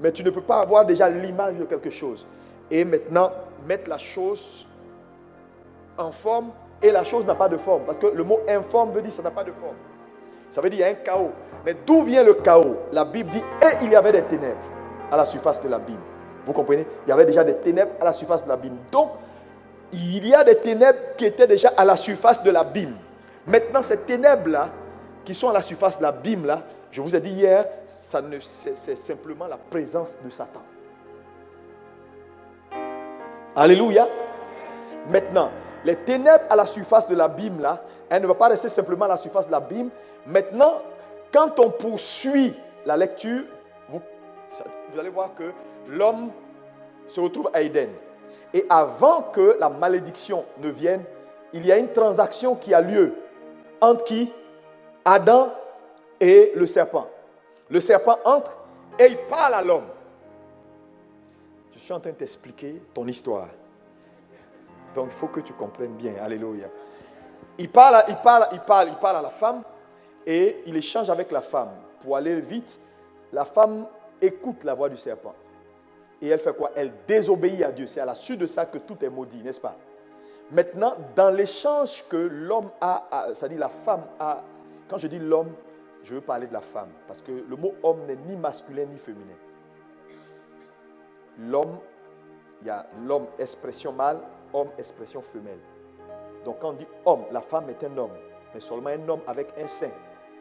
Mais tu ne peux pas avoir déjà l'image de quelque chose. Et maintenant, mettre la chose en forme et la chose n'a pas de forme. Parce que le mot informe veut dire que ça n'a pas de forme. Ça veut dire qu'il y a un chaos. Mais d'où vient le chaos? La Bible dit et il y avait des ténèbres à la surface de l'abîme. Vous comprenez? Il y avait déjà des ténèbres à la surface de l'abîme. Donc, il y a des ténèbres qui étaient déjà à la surface de l'abîme. Maintenant, ces ténèbres-là, qui sont à la surface de l'abîme, là, je vous ai dit hier, c'est simplement la présence de Satan. Alléluia. Maintenant, les ténèbres à la surface de l'abîme, là, elles ne vont pas rester simplement à la surface de l'abîme. Maintenant, quand on poursuit la lecture, vous allez voir que l'homme se retrouve à Éden. Et avant que la malédiction ne vienne, il y a une transaction qui a lieu entre qui? Adam et le serpent. Le serpent entre et il parle à l'homme. Je suis en train de t'expliquer ton histoire. Donc il faut que tu comprennes bien. Alléluia. Il parle à la femme et il échange avec la femme. Pour aller vite, la femme écoute la voix du serpent. Et elle fait quoi? Elle désobéit à Dieu. C'est à la suite de ça que tout est maudit, n'est-ce pas? Maintenant, dans l'échange que l'homme a, c'est-à-dire la femme a, quand je dis l'homme, je veux parler de la femme. Parce que le mot homme n'est ni masculin ni féminin. L'homme, il y a l'homme expression mâle, homme expression femelle. Donc quand on dit homme, la femme est un homme. Mais seulement un homme avec un sein.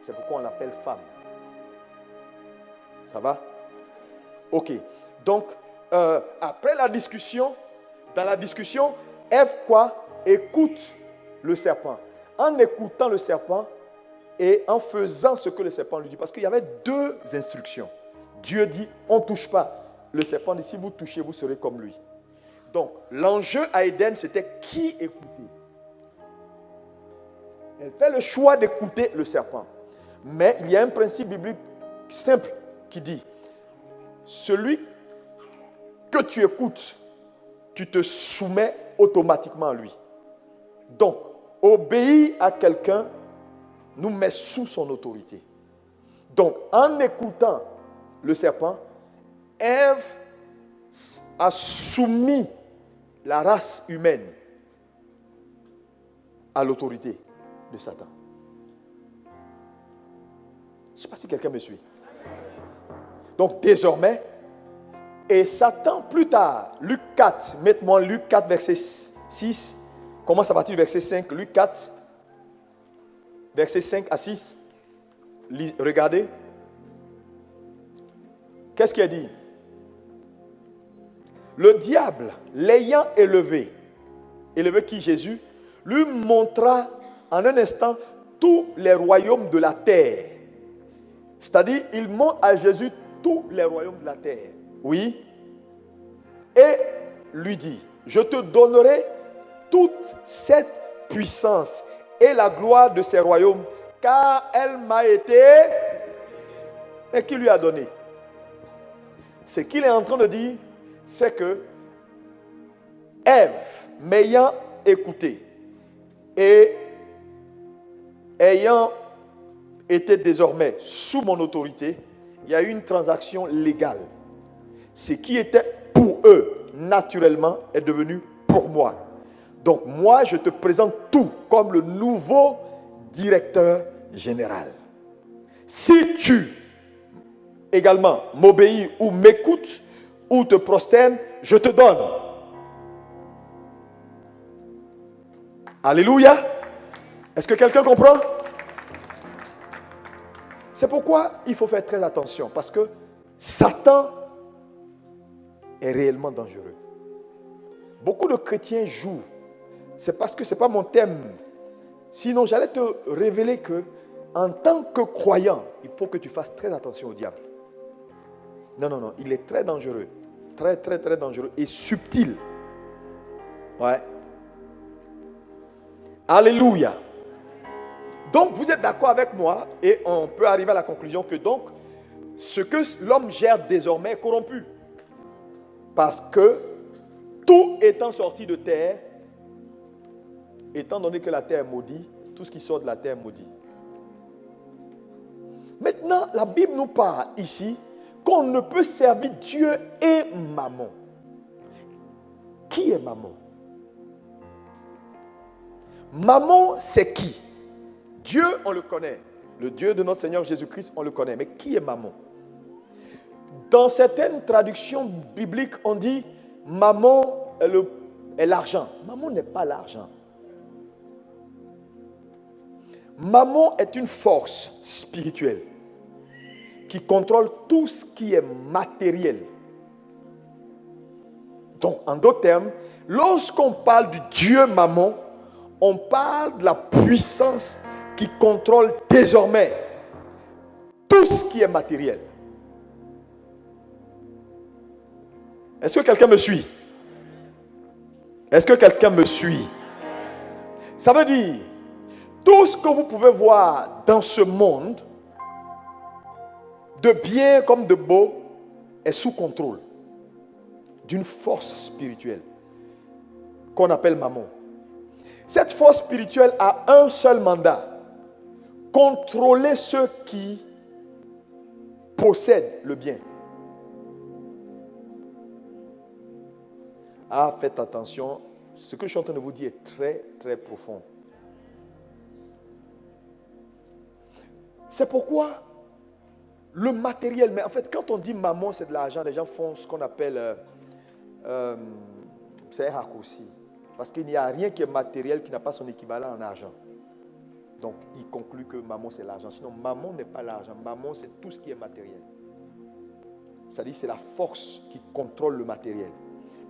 C'est pourquoi on l'appelle femme. Ça va? Ok. Donc, après la discussion, dans la discussion, Ève quoi? Écoute le serpent. En écoutant le serpent, et en faisant ce que le serpent lui dit. Parce qu'il y avait deux instructions. Dieu dit, on ne touche pas. Le serpent dit, si vous touchez, vous serez comme lui. Donc, l'enjeu à Éden, c'était qui écouter. Elle fait le choix d'écouter le serpent. Mais il y a un principe biblique simple qui dit, celui que tu écoutes, tu te soumets automatiquement à lui. Donc, obéir à quelqu'un nous met sous son autorité. Donc, en écoutant le serpent, Ève a soumis la race humaine à l'autorité de Satan. Je ne sais pas si quelqu'un me suit. Donc, désormais, et Satan, plus tard, Luc 4, mettez-moi Luc 4, verset 6, commence à partir du verset 5, Luc 4, verset 5 à 6. Regardez. Qu'est-ce qu'il a dit? Le diable, l'ayant élevé qui Jésus, lui montra en un instant tous les royaumes de la terre. C'est-à-dire, il montre à Jésus tous les royaumes de la terre. Oui. Et lui dit, je te donnerai toute cette puissance et la gloire de ces royaumes, car elle m'a été... Et qui lui a donné? Ce qu'il est en train de dire, c'est que Ève, m'ayant écouté et ayant été désormais sous mon autorité, il y a eu une transaction légale. Ce qui était pour eux, naturellement, est devenu pour moi. Donc moi, je te présente tout comme le nouveau directeur général. Si tu également m'obéis ou m'écoutes ou te prosternes, je te donne. Alléluia. Est-ce que quelqu'un comprend? C'est pourquoi il faut faire très attention, parce que Satan est réellement dangereux. Beaucoup de chrétiens jouent. C'est parce que ce n'est pas mon thème. Sinon, j'allais te révéler que, en tant que croyant, il faut que tu fasses très attention au diable. Non, il est très dangereux. Très, très, très dangereux et subtil. Ouais. Alléluia. Donc, vous êtes d'accord avec moi et on peut arriver à la conclusion que donc, ce que l'homme gère désormais est corrompu. Parce que tout étant sorti de terre, étant donné que la terre est maudite, tout ce qui sort de la terre est maudit. Maintenant, la Bible nous parle ici qu'on ne peut servir Dieu et Mammon. Qui est Mammon? Mammon, c'est qui? Dieu, on le connaît. Le Dieu de notre Seigneur Jésus-Christ, on le connaît. Mais qui est Mammon? Dans certaines traductions bibliques, on dit Mammon est l'argent. Mammon n'est pas l'argent. Mammon est une force spirituelle qui contrôle tout ce qui est matériel. Donc, en d'autres termes, lorsqu'on parle du Dieu Mammon, on parle de la puissance qui contrôle désormais tout ce qui est matériel. Est-ce que quelqu'un me suit? Est-ce que quelqu'un me suit? Ça veut dire, tout ce que vous pouvez voir dans ce monde, de bien comme de beau, est sous contrôle d'une force spirituelle qu'on appelle Mammon. Cette force spirituelle a un seul mandat: contrôler ceux qui possèdent le bien. Ah, faites attention, ce que je suis en train de vous dire est très, très profond. C'est pourquoi le matériel, mais en fait, quand on dit mammon, c'est de l'argent, les gens font ce qu'on appelle, c'est un raccourci. Parce qu'il n'y a rien qui est matériel qui n'a pas son équivalent en argent. Donc, il conclut que mammon, c'est l'argent. Sinon, mammon n'est pas l'argent. Mammon, c'est tout ce qui est matériel. C'est-à-dire, c'est la force qui contrôle le matériel.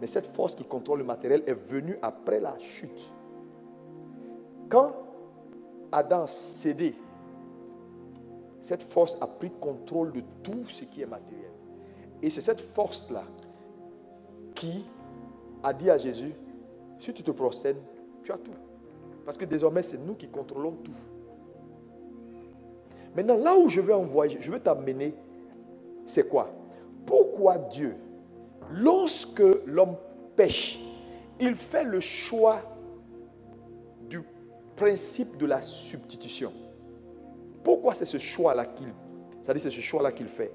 Mais cette force qui contrôle le matériel est venue après la chute. Quand Adam a cédé cette force a pris contrôle de tout ce qui est matériel. Et c'est cette force-là qui a dit à Jésus, si tu te prosternes, tu as tout. Parce que désormais, c'est nous qui contrôlons tout. Maintenant, là où je veux t'amener, c'est quoi? Pourquoi Dieu, lorsque l'homme pêche, il fait le choix du principe de la substitution? Pourquoi c'est ce choix-là qu'il fait?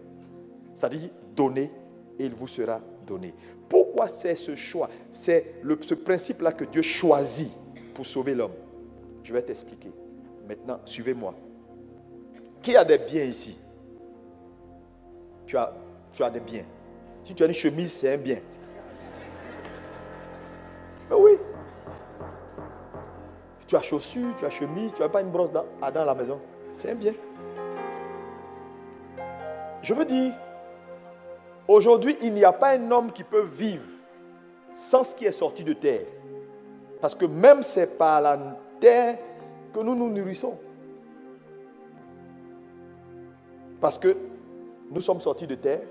C'est-à-dire donner et il vous sera donné. Pourquoi c'est ce choix? C'est ce principe-là que Dieu choisit pour sauver l'homme. Je vais t'expliquer. Maintenant, suivez-moi. Qui a des biens ici? Tu as des biens. Si tu as une chemise, c'est un bien. Mais oui. Tu as chaussures, tu as chemise, tu n'as pas une brosse à dents à la maison. C'est un bien. Je veux dire, aujourd'hui, il n'y a pas un homme qui peut vivre sans ce qui est sorti de terre. Parce que même c'est par la terre que nous nous nourrissons. Parce que nous sommes sortis de terre.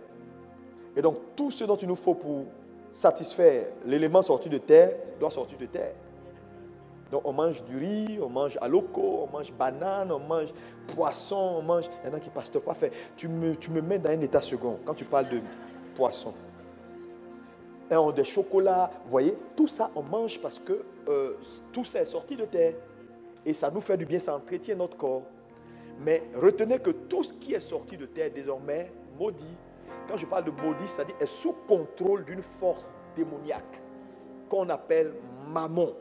Et donc, tout ce dont il nous faut pour satisfaire l'élément sorti de terre doit sortir de terre. Donc, on mange du riz, on mange aloko, on mange banane, on mange poisson, on mange... Il y en a qui ne passent pas faire. Tu me mets dans un état second quand tu parles de poisson. Et on a des chocolats, vous voyez, tout ça on mange parce que tout ça est sorti de terre. Et ça nous fait du bien, ça entretient notre corps. Mais retenez que tout ce qui est sorti de terre désormais, maudit, quand je parle de maudit, c'est-à-dire est sous contrôle d'une force démoniaque qu'on appelle mammon.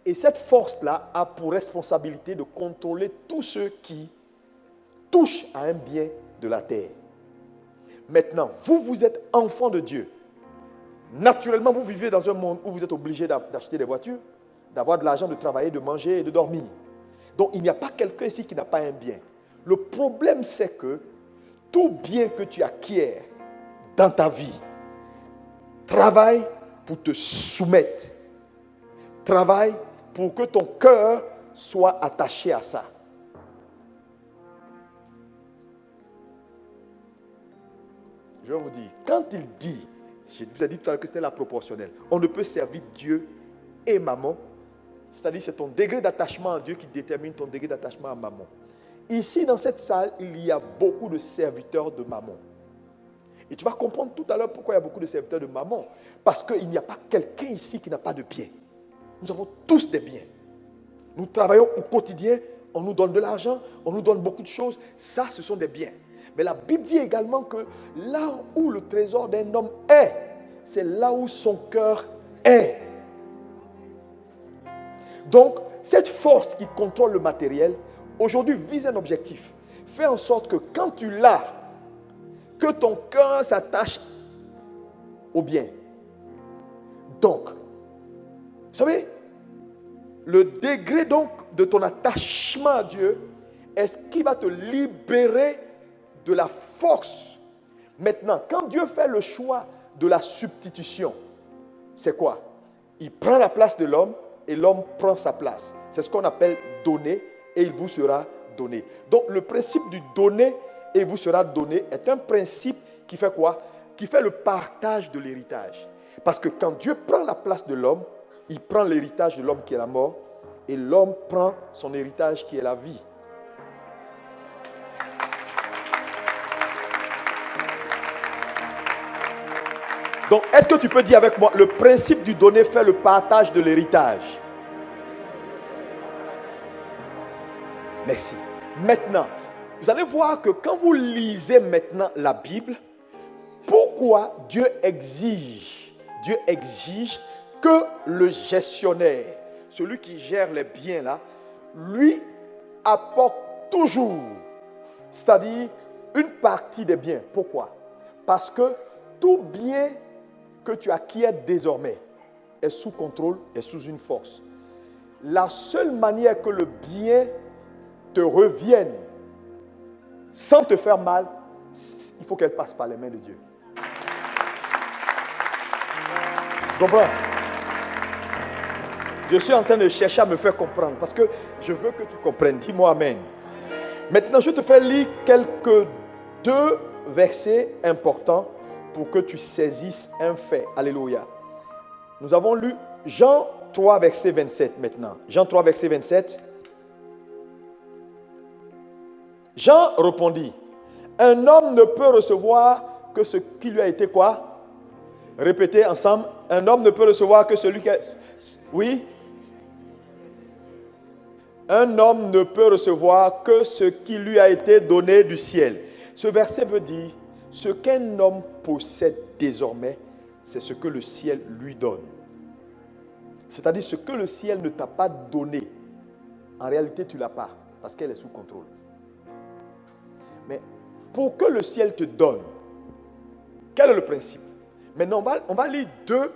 Et cette force-là a pour responsabilité de contrôler tous ceux qui touchent à un bien de la terre. Maintenant, vous êtes enfant de Dieu. Naturellement, vous vivez dans un monde où vous êtes obligé d'acheter des voitures, d'avoir de l'argent, de travailler, de manger et de dormir. Donc, il n'y a pas quelqu'un ici qui n'a pas un bien. Le problème, c'est que tout bien que tu acquiers dans ta vie, travaille pour te soumettre. Travaille pour que ton cœur soit attaché à ça. Je vais vous dire, quand il dit, je vous ai dit tout à l'heure que c'était la proportionnelle, on ne peut servir Dieu et mammon, c'est-à-dire c'est ton degré d'attachement à Dieu qui détermine ton degré d'attachement à mammon. Ici, dans cette salle, il y a beaucoup de serviteurs de mammon. Et tu vas comprendre tout à l'heure pourquoi il y a beaucoup de serviteurs de mammon. Parce qu'il n'y a pas quelqu'un ici qui n'a pas de biens. Nous avons tous des biens. Nous travaillons au quotidien, on nous donne de l'argent, on nous donne beaucoup de choses. Ça, ce sont des biens. Mais la Bible dit également que là où le trésor d'un homme est, c'est là où son cœur est. Donc, cette force qui contrôle le matériel, aujourd'hui, vise un objectif. Fais en sorte que quand tu l'as, que ton cœur s'attache au bien. Donc, vous savez, le degré donc de ton attachement à Dieu est ce qui va te libérer de la force. Maintenant, quand Dieu fait le choix de la substitution, c'est quoi? Il prend la place de l'homme et l'homme prend sa place. C'est ce qu'on appelle donner et il vous sera donné. Donc le principe du donner et il vous sera donné est un principe qui fait quoi? Qui fait le partage de l'héritage. Parce que quand Dieu prend la place de l'homme, il prend l'héritage de l'homme qui est la mort et l'homme prend son héritage qui est la vie. Donc, est-ce que tu peux dire avec moi, le principe du donner fait le partage de l'héritage? Merci. Maintenant, vous allez voir que quand vous lisez maintenant la Bible, pourquoi Dieu exige que le gestionnaire, celui qui gère les biens là, lui apporte toujours, c'est-à-dire une partie des biens. Pourquoi? Parce que tout bien que tu acquiers désormais est sous contrôle, est sous une force. La seule manière que le bien te revienne sans te faire mal, il faut qu'elle passe par les mains de Dieu. Tu comprends? Je suis en train de chercher à me faire comprendre parce que je veux que tu comprennes. Dis-moi amen. Maintenant, je te fais lire deux versets importants pour que tu saisisses un fait. Alléluia. Nous avons lu Jean 3, verset 27 maintenant. Jean 3, verset 27. Jean répondit, un homme ne peut recevoir que ce qui lui a été quoi? Répétez ensemble. Un homme ne peut recevoir que celui qui a... Oui? Un homme ne peut recevoir que ce qui lui a été donné du ciel. Ce verset veut dire, ce qu'un homme possède désormais, c'est ce que le ciel lui donne. C'est-à-dire ce que le ciel ne t'a pas donné, en réalité tu ne l'as pas, parce qu'elle est sous contrôle. Mais pour que le ciel te donne, quel est le principe? Maintenant, on va lire deux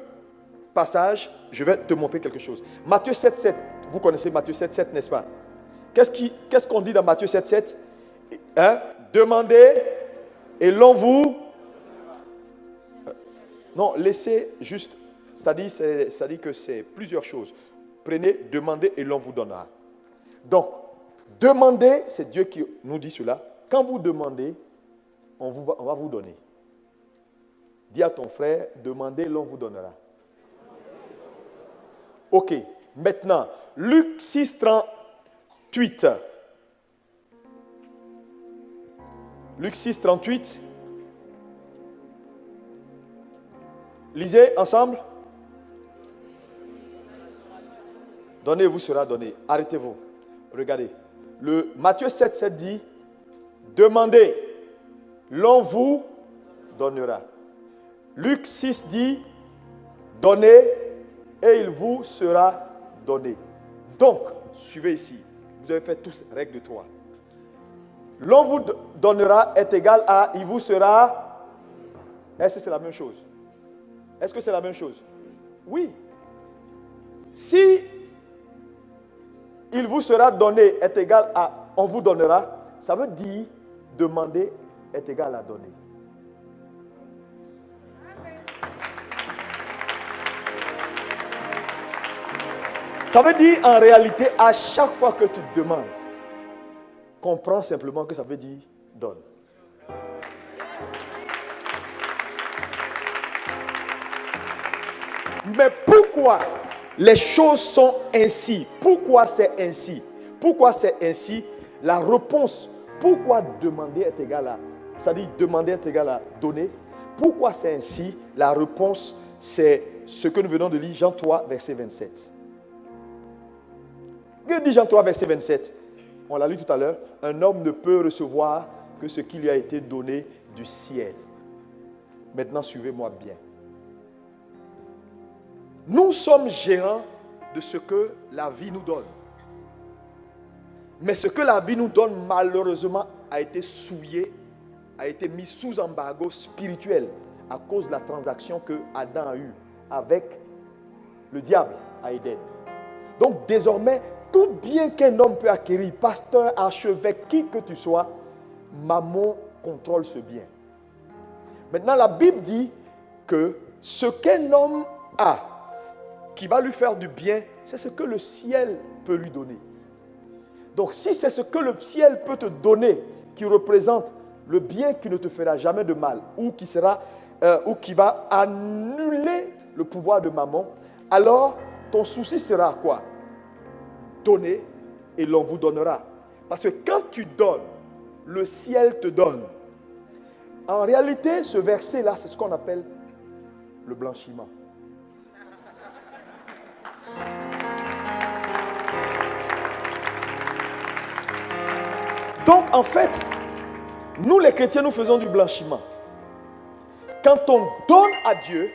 passages, je vais te montrer quelque chose. Matthieu 7, 7, vous connaissez Matthieu 7, 7, n'est-ce pas? Qu'est-ce qu'on dit dans Matthieu 7, 7? Hein? Demandez et l'on vous... Non, laissez juste, c'est-à-dire que c'est plusieurs choses. Prenez, demandez et l'on vous donnera. Donc, demandez, c'est Dieu qui nous dit cela. Quand vous demandez, on va vous donner. Dis à ton frère, demandez, l'on vous donnera. Ok, maintenant, Luc 6, 38. Luc 6, 38. Lisez ensemble. Donnez, vous sera donné. Arrêtez-vous. Regardez. Le Matthieu 7, 7 dit, demandez, l'on vous donnera. Luc 6 dit, donnez et il vous sera donné. Donc, suivez ici. Vous avez fait tous règle de 3. L'on vous donnera est égal à il vous sera. Est-ce que c'est la même chose? Est-ce que c'est la même chose? Oui. Si il vous sera donné est égal à on vous donnera, ça veut dire demander est égal à donner. Ça veut dire en réalité à chaque fois que tu demandes, comprends simplement que ça veut dire donne. Mais pourquoi les choses sont ainsi? Pourquoi c'est ainsi? Pourquoi c'est ainsi? La réponse, pourquoi demander est égal à, c'est-à-dire demander est égal à donner. Pourquoi c'est ainsi? La réponse, c'est ce que nous venons de lire, Jean 3, verset 27. Que dit Jean 3, verset 27? On l'a lu tout à l'heure. Un homme ne peut recevoir que ce qui lui a été donné du ciel. Maintenant, suivez-moi bien. Nous sommes gérants de ce que la vie nous donne. Mais ce que la vie nous donne, malheureusement, a été souillé, a été mis sous embargo spirituel à cause de la transaction que Adam a eue avec le diable à Éden. Donc désormais, tout bien qu'un homme peut acquérir, pasteur, archevêque, qui que tu sois, Mammon contrôle ce bien. Maintenant, la Bible dit que ce qu'un homme a, qui va lui faire du bien, c'est ce que le ciel peut lui donner. Donc, si c'est ce que le ciel peut te donner, qui représente le bien qui ne te fera jamais de mal, ou qui va annuler le pouvoir de Mammon, alors ton souci sera quoi? Donner et l'on vous donnera. Parce que quand tu donnes, le ciel te donne. En réalité, ce verset-là, c'est ce qu'on appelle le blanchiment. Donc, en fait, nous les chrétiens, nous faisons du blanchiment. Quand on donne à Dieu,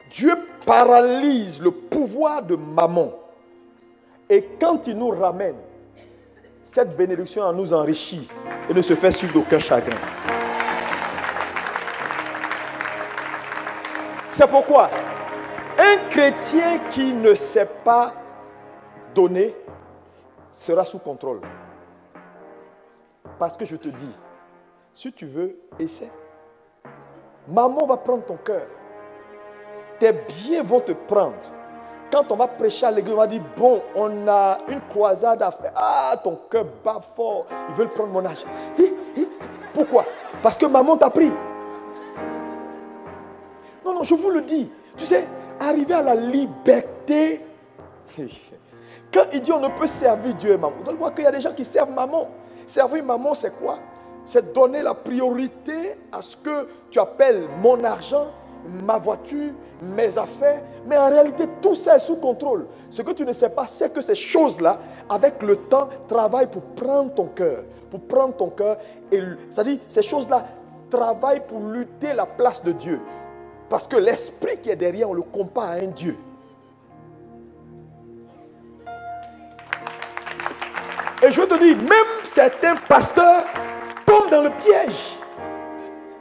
Dieu paralyse le pouvoir de Mammon. Et quand il nous ramène, cette bénédiction nous enrichit et ne se fait suivre d'aucun chagrin. C'est pourquoi un chrétien qui ne sait pas donner sera sous contrôle. Parce que je te dis, si tu veux, essaie. Maman va prendre ton cœur. Tes biens vont te prendre. quand on va prêcher à l'église, on va dire, bon, on a une croisade à faire. Ah, ton cœur bat fort. Ils veulent prendre mon argent. Pourquoi? Parce que maman t'a pris. Non, non, je vous le dis. Tu sais, arriver à la liberté. Quand il dit on ne peut servir Dieu et maman, vous allez voir qu'il y a des gens qui servent maman. Servir maman, c'est quoi? C'est donner la priorité à ce que tu appelles mon argent, ma voiture, mes affaires. Mais en réalité, tout ça est sous contrôle. Ce que tu ne sais pas, c'est que ces choses-là, avec le temps, travaillent pour prendre ton cœur. Pour prendre ton cœur. C'est-à-dire, ces choses-là travaillent pour lutter la place de Dieu. Parce que l'esprit qui est derrière, on le compare à un Dieu. Et je te dis, même certains pasteurs tombent dans le piège.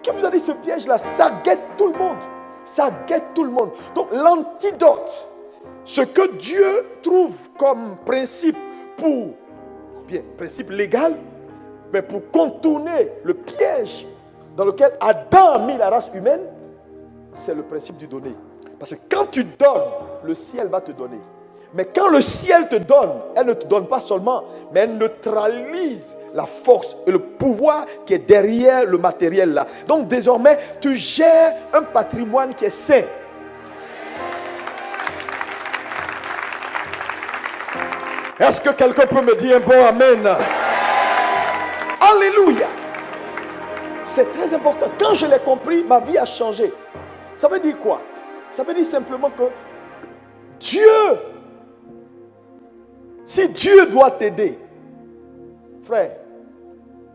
Qui vous a dit ce piège-là? Ça guette tout le monde. Ça guette tout le monde. Donc l'antidote, ce que Dieu trouve comme principe pour, bien, principe légal, mais pour contourner le piège dans lequel Adam a mis la race humaine, c'est le principe du donner. Parce que quand tu donnes, le ciel va te donner. Mais quand le ciel te donne, elle ne te donne pas seulement, mais elle neutralise la force et le pouvoir qui est derrière le matériel là. Donc désormais, tu gères un patrimoine qui est sain. Est-ce que quelqu'un peut me dire un bon amen? Alléluia! C'est très important. Quand je l'ai compris, ma vie a changé. Ça veut dire quoi? Ça veut dire simplement que Dieu, si Dieu doit t'aider, frère,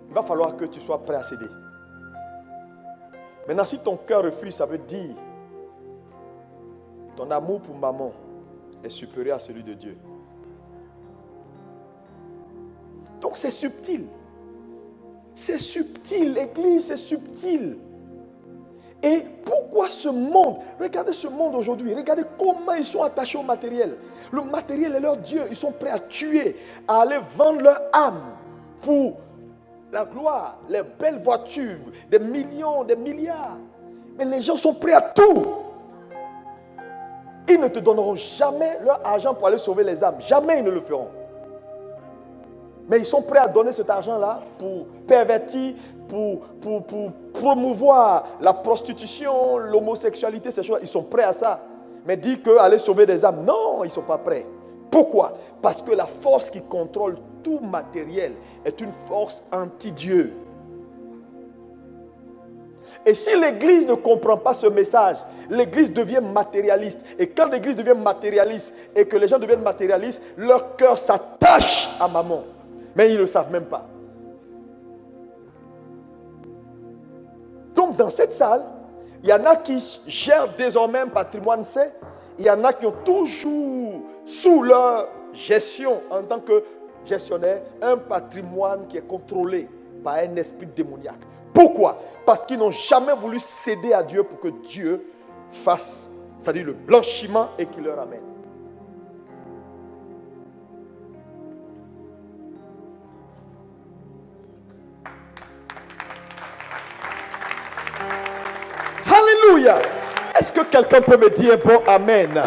il va falloir que tu sois prêt à céder. Maintenant, si ton cœur refuse, ça veut dire ton amour pour maman est supérieur à celui de Dieu. Donc c'est subtil. C'est subtil, l'église, c'est subtil. Et pourquoi ce monde? Regardez ce monde aujourd'hui. Regardez comment ils sont attachés au matériel. Le matériel est leur Dieu. Ils sont prêts à tuer, à aller vendre leur âme pour la gloire, les belles voitures, des millions, des milliards. Mais les gens sont prêts à tout. Ils ne te donneront jamais leur argent pour aller sauver les âmes. Jamais ils ne le feront. Mais ils sont prêts à donner cet argent-là pour pervertir, pour promouvoir la prostitution, l'homosexualité, ces choses. Ils sont prêts à ça. Mais dire qu'aller sauver des âmes, non, ils ne sont pas prêts. Pourquoi? Parce que la force qui contrôle tout matériel est une force anti-Dieu. Et si l'Église ne comprend pas ce message, l'Église devient matérialiste. Et quand l'Église devient matérialiste et que les gens deviennent matérialistes, leur cœur s'attache à maman. Mais ils ne le savent même pas. Donc dans cette salle, il y en a qui gèrent désormais un patrimoine sain. Il y en a qui ont toujours sous leur gestion en tant que gestionnaire un patrimoine qui est contrôlé par un esprit démoniaque. Pourquoi? Parce qu'ils n'ont jamais voulu céder à Dieu pour que Dieu fasse, c'est-à-dire le blanchiment et qu'il leur amène. Alléluia! Est-ce que quelqu'un peut me dire un bon amen?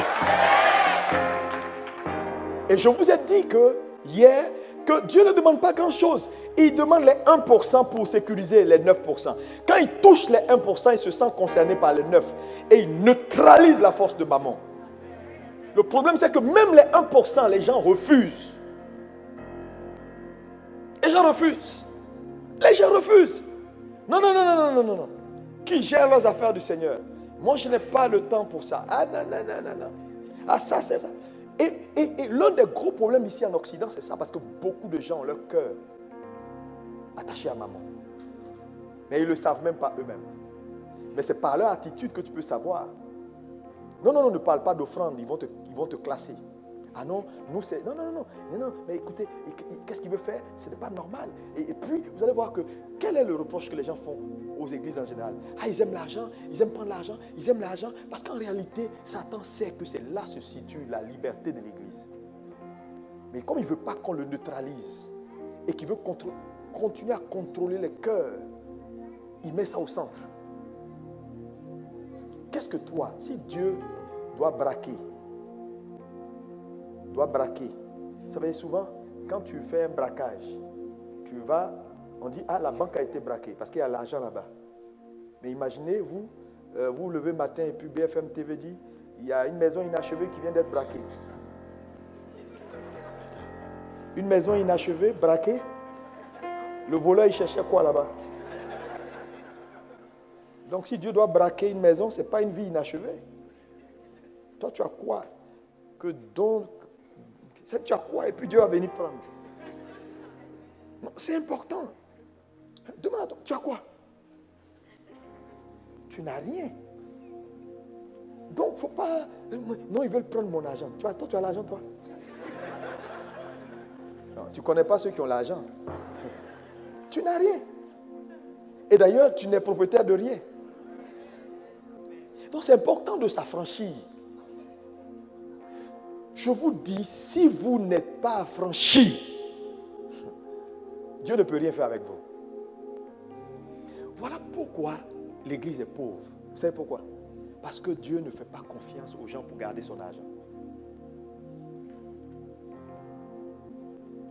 Et je vous ai dit que hier, que Dieu ne demande pas grand-chose. Il demande les 1% pour sécuriser les 9%. Quand il touche les 1%, il se sent concerné par les 9%. Et il neutralise la force de maman. Le problème, c'est que même les 1%, les gens refusent. Les gens refusent. Les gens refusent. Non, non, non, non, non, non, non, non. Qui gèrent leurs affaires du Seigneur. Moi, je n'ai pas le temps pour ça. Ah, non, non, non, non, non. Ah, ça, c'est ça. Et l'un des gros problèmes ici en Occident, c'est ça, parce que beaucoup de gens ont leur cœur attaché à maman. Mais ils ne le savent même pas eux-mêmes. Mais c'est par leur attitude que tu peux savoir. Non, non, non, ne parle pas d'offrande, ils vont te classer. Ah non, nous c'est... Non, non, non, non, non, mais écoutez, qu'est-ce qu'il veut faire? Ce n'est pas normal. Et puis, vous allez voir que, quel est le reproche que les gens font aux églises en général? Ah, ils aiment l'argent, ils aiment prendre l'argent, ils aiment l'argent, parce qu'en réalité, Satan sait que c'est là se situe la liberté de l'église. Mais comme il ne veut pas qu'on le neutralise, et qu'il veut continuer à contrôler les cœurs, il met ça au centre. Qu'est-ce que toi, si Dieu doit braquer doit braquer. Vous savez, souvent, quand tu fais un braquage, tu vas, on dit, ah, la banque a été braquée parce qu'il y a l'argent là-bas. Mais imaginez, vous vous levez le matin et puis BFM TV dit, il y a une maison inachevée qui vient d'être braquée. Une maison inachevée, braquée. Le voleur, il cherchait quoi là-bas? Donc si Dieu doit braquer une maison, ce n'est pas une vie inachevée. Toi, tu as quoi? Tu as quoi? Et puis Dieu va venir prendre. Non, c'est important. Demande, tu as quoi? Tu n'as rien. Donc, il ne faut pas... Non, ils veulent prendre mon argent. Toi, tu as l'argent, toi? Non, tu ne connais pas ceux qui ont l'argent. Tu n'as rien. Et d'ailleurs, tu n'es propriétaire de rien. Donc, c'est important de s'affranchir. Je vous dis, si vous n'êtes pas affranchi, Dieu ne peut rien faire avec vous. Voilà pourquoi l'Église est pauvre. Vous savez pourquoi? Parce que Dieu ne fait pas confiance aux gens pour garder son argent.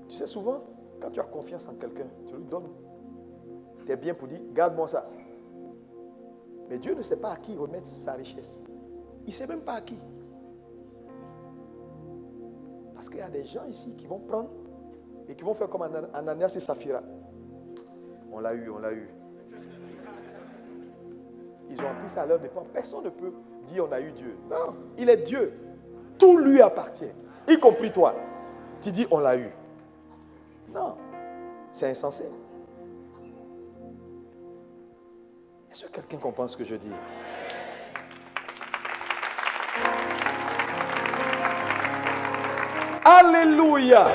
Tu sais, souvent, quand tu as confiance en quelqu'un, tu lui donnes tes biens pour dire, garde-moi ça. Mais Dieu ne sait pas à qui remettre sa richesse. Il ne sait même pas à qui. Parce qu'il y a des gens ici qui vont prendre et qui vont faire comme Ananias et Saphira. On l'a eu. Ils ont pris ça à leur dépens. Personne ne peut dire on a eu Dieu. Non, il est Dieu. Tout lui appartient, y compris toi. Tu dis on l'a eu. Non, c'est insensé. Est-ce que quelqu'un comprend ce que je dis? Alléluia!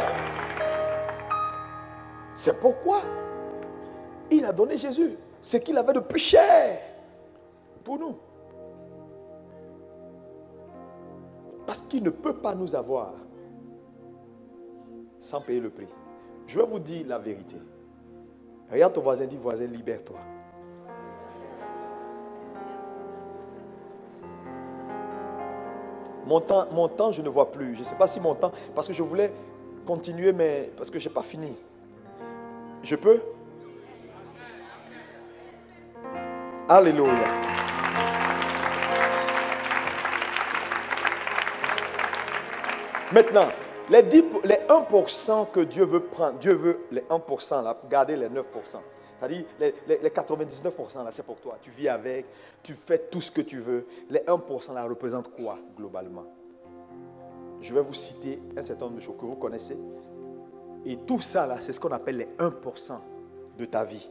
C'est pourquoi il a donné Jésus, ce qu'il avait de plus cher pour nous. Parce qu'il ne peut pas nous avoir sans payer le prix. Je vais vous dire la vérité. Regarde ton voisin, dis voisin, libère-toi. Mon temps, je ne vois plus. Je ne sais pas si mon temps, parce que je voulais continuer, mais parce que je n'ai pas fini. Je peux? Alléluia. Maintenant, les 1% que Dieu veut prendre, Dieu veut les 1% là, garder les 9%. C'est-à-dire, les 99% là, c'est pour toi. Tu vis avec, tu fais tout ce que tu veux. Les 1% là représentent quoi, globalement? Je vais vous citer un certain nombre de choses que vous connaissez. Et tout ça là, c'est ce qu'on appelle les 1% de ta vie.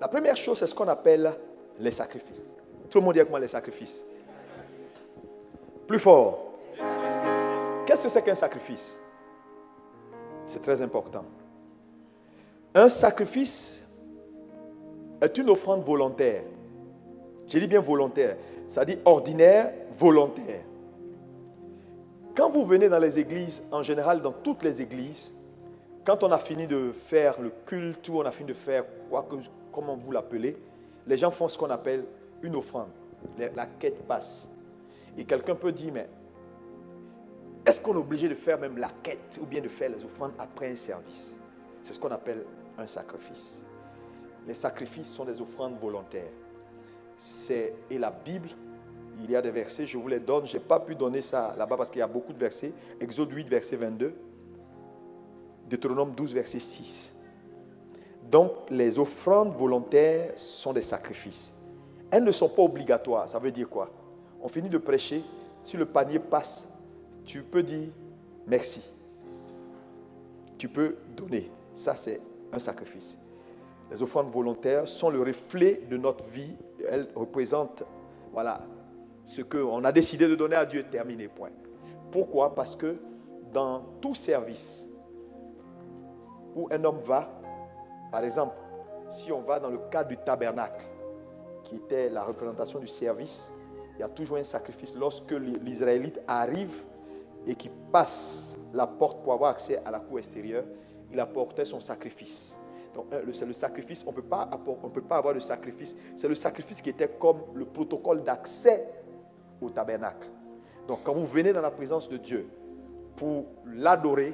La première chose, c'est ce qu'on appelle les sacrifices. Tout le monde dit avec moi les sacrifices. Plus fort. Qu'est-ce que c'est qu'un sacrifice? C'est très important. Un sacrifice est une offrande volontaire. Je dis bien volontaire. Ça dit ordinaire, volontaire. Quand vous venez dans les églises, en général dans toutes les églises, quand on a fini de faire le culte ou on a fini de faire comment vous l'appelez, les gens font ce qu'on appelle une offrande. La quête passe. Et quelqu'un peut dire, mais est-ce qu'on est obligé de faire même la quête ou bien de faire les offrandes après un service? C'est ce qu'on appelle un sacrifice. Les sacrifices sont des offrandes volontaires. Et la Bible, il y a des versets, je vous les donne. Je n'ai pas pu donner ça là-bas parce qu'il y a beaucoup de versets. Exode 8, verset 22. Deutéronome 12, verset 6. Donc, les offrandes volontaires sont des sacrifices. Elles ne sont pas obligatoires. Ça veut dire quoi? On finit de prêcher. Si le panier passe, tu peux dire merci. Tu peux donner. Ça, c'est un sacrifice. Les offrandes volontaires sont le reflet de notre vie. Elles représentent, voilà, ce qu'on a décidé de donner à Dieu, terminé, point. Pourquoi? Parce que dans tout service où un homme va, par exemple, si on va dans le cadre du tabernacle, qui était la représentation du service, il y a toujours un sacrifice. Lorsque l'Israélite arrive et qui passe la porte pour avoir accès à la cour extérieure, il apportait son sacrifice. Donc, c'est le sacrifice, on ne peut pas avoir de sacrifice. C'est le sacrifice qui était comme le protocole d'accès au tabernacle. Donc, quand vous venez dans la présence de Dieu, pour l'adorer,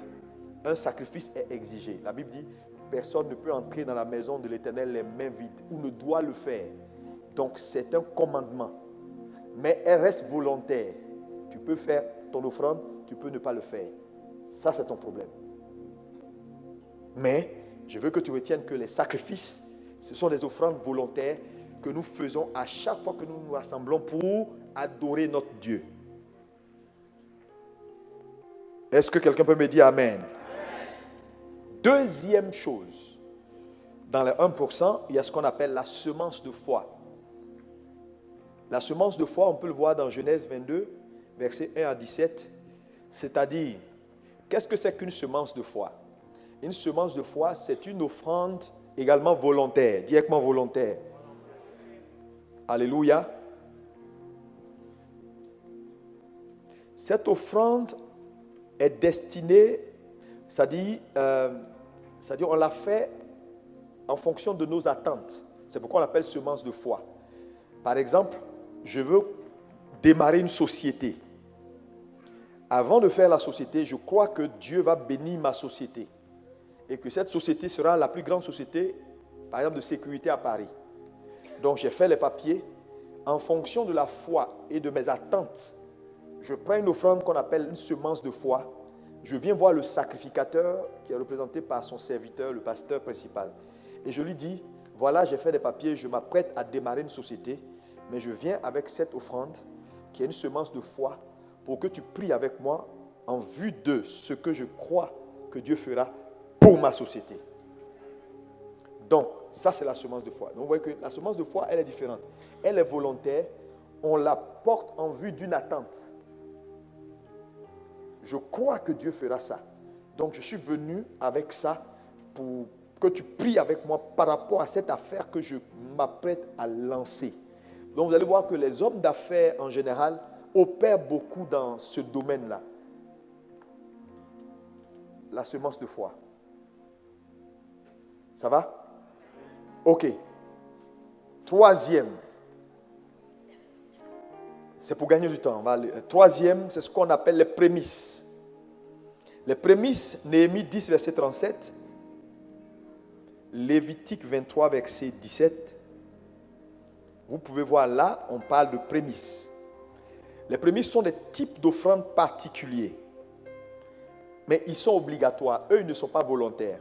un sacrifice est exigé. La Bible dit, personne ne peut entrer dans la maison de l'Éternel les mains vides, ou ne doit le faire. Donc c'est un commandement. Mais elle reste volontaire. Tu peux faire ton offrande, tu peux ne pas le faire. Ça, c'est ton problème. Mais je veux que tu retiennes que les sacrifices, ce sont des offrandes volontaires que nous faisons à chaque fois que nous nous rassemblons pour adorer notre Dieu. Est-ce que quelqu'un peut me dire Amen? Deuxième chose, dans les 1%, il y a ce qu'on appelle la semence de foi. La semence de foi, on peut le voir dans Genèse 22, versets 1 à 17. C'est-à-dire, qu'est-ce que c'est qu'une semence de foi? Une semence de foi, c'est une offrande également volontaire. Directement volontaire. Alléluia. Cette offrande est destinée, c'est-à-dire on l'a fait en fonction de nos attentes. C'est pourquoi on l'appelle semence de foi. Par exemple, je veux démarrer une société. Avant de faire la société, je crois que Dieu va bénir ma société. Et que cette société sera la plus grande société, par exemple, de sécurité à Paris. Donc, j'ai fait les papiers. En fonction de la foi et de mes attentes, je prends une offrande qu'on appelle une semence de foi. Je viens voir le sacrificateur qui est représenté par son serviteur, le pasteur principal. Et je lui dis, voilà, j'ai fait des papiers, je m'apprête à démarrer une société, mais je viens avec cette offrande qui est une semence de foi pour que tu pries avec moi en vue de ce que je crois que Dieu fera pour ma société. Donc, ça c'est la semence de foi. Donc, vous voyez que la semence de foi, elle est différente. Elle est volontaire, on la porte en vue d'une attente. Je crois que Dieu fera ça. Donc, je suis venu avec ça pour que tu pries avec moi par rapport à cette affaire que je m'apprête à lancer. Donc, vous allez voir que les hommes d'affaires, en général, opèrent beaucoup dans ce domaine-là. La semence de foi. Ça va? Ok. Troisième. C'est pour gagner du temps. Troisième, c'est ce qu'on appelle les prémices. Les prémices, Néhémie 10, verset 37. Lévitique 23, verset 17. Vous pouvez voir là, on parle de prémices. Les prémices sont des types d'offrandes particuliers. Mais ils sont obligatoires. Eux, ils ne sont pas volontaires.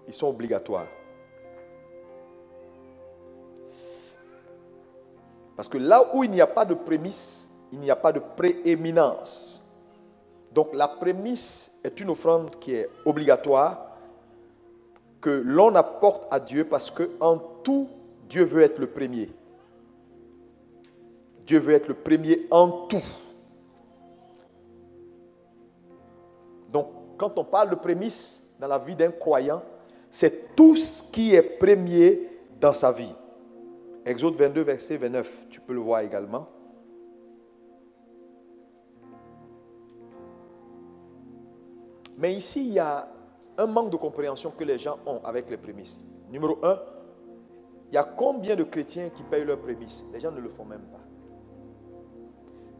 Ils sont obligatoires. Parce que là où il n'y a pas de prémisse, il n'y a pas de prééminence. Donc la prémisse est une offrande qui est obligatoire, que l'on apporte à Dieu parce qu'en tout, Dieu veut être le premier. Dieu veut être le premier en tout. Donc, quand on parle de prémisse dans la vie d'un croyant, c'est tout ce qui est premier dans sa vie. Exode 22, verset 29, tu peux le voir également. Mais ici, il y a un manque de compréhension que les gens ont avec les prémices. Numéro 1, il y a combien de chrétiens qui payent leurs prémices? Les gens ne le font même pas.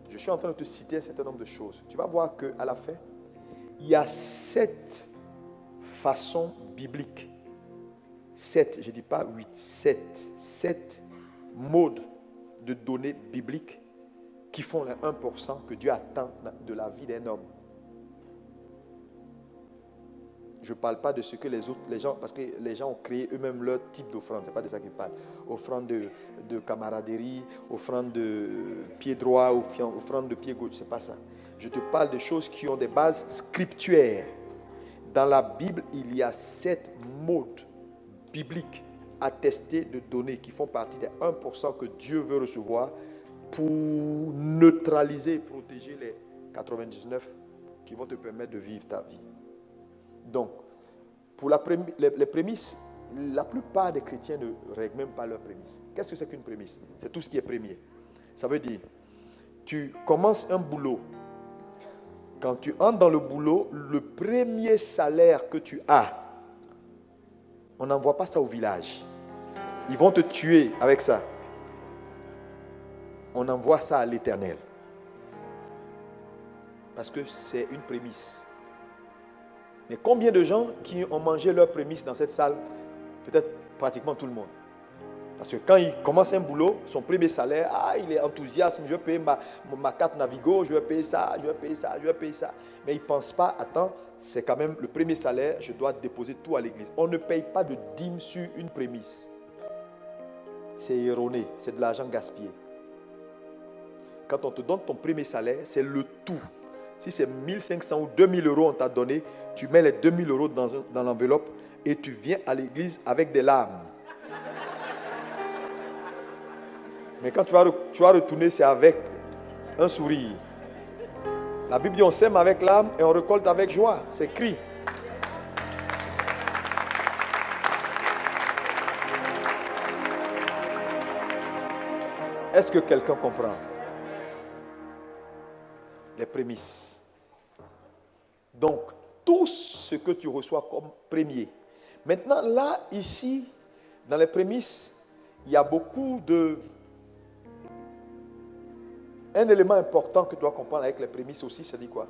Je suis en train de te citer un certain nombre de choses. Tu vas voir qu'à la fin, il y a 7 façons bibliques. 7, je ne dis pas 8, 7 modes de données bibliques qui font les 1% que Dieu attend de la vie d'un homme. Je ne parle pas de ce que les gens, parce que les gens ont créé eux-mêmes leur type d'offrande, ce n'est pas de ça qu'ils parlent. Offrande de camaraderie, offrande de pied droit, offrande de pied gauche, ce n'est pas ça. Je te parle de choses qui ont des bases scripturaires. Dans la Bible, il y a 7 modes bibliques attestés de données qui font partie des 1% que Dieu veut recevoir pour neutraliser et protéger les 99 qui vont te permettre de vivre ta vie. Donc, pour les prémices, la plupart des chrétiens ne règlent même pas leurs prémices. Qu'est-ce que c'est qu'une prémisse? C'est tout ce qui est premier. Ça veut dire, tu commences un boulot. Quand tu entres dans le boulot, le premier salaire que tu as, on n'envoie pas ça au village. Ils vont te tuer avec ça. On envoie ça à l'Éternel. parce que c'est une prémisse. Mais combien de gens qui ont mangé leur prémisse dans cette salle? Peut-être pratiquement tout le monde. Parce que quand il commence un boulot, son premier salaire, il est enthousiaste, je vais payer ma carte Navigo, je vais payer ça, je vais payer ça, je vais payer ça. Mais il ne pense pas, attends, c'est quand même le premier salaire, je dois déposer tout à l'église. On ne paye pas de dîme sur une prémisse. C'est erroné, c'est de l'argent gaspillé. Quand on te donne ton premier salaire, c'est le tout. Si c'est 1500 ou 2000 euros on t'a donné, tu mets les 2000 euros dans l'enveloppe et tu viens à l'église avec des larmes. Mais quand tu vas retourner, c'est avec un sourire. La Bible dit on sème avec l'âme et on récolte avec joie. C'est écrit. Est-ce que quelqu'un comprend? Les prémices. Donc, tout ce que tu reçois comme premier. Maintenant, là, ici, dans les prémices, il y a beaucoup de... Un élément important que tu dois comprendre avec les prémices aussi, c'est dit quoi?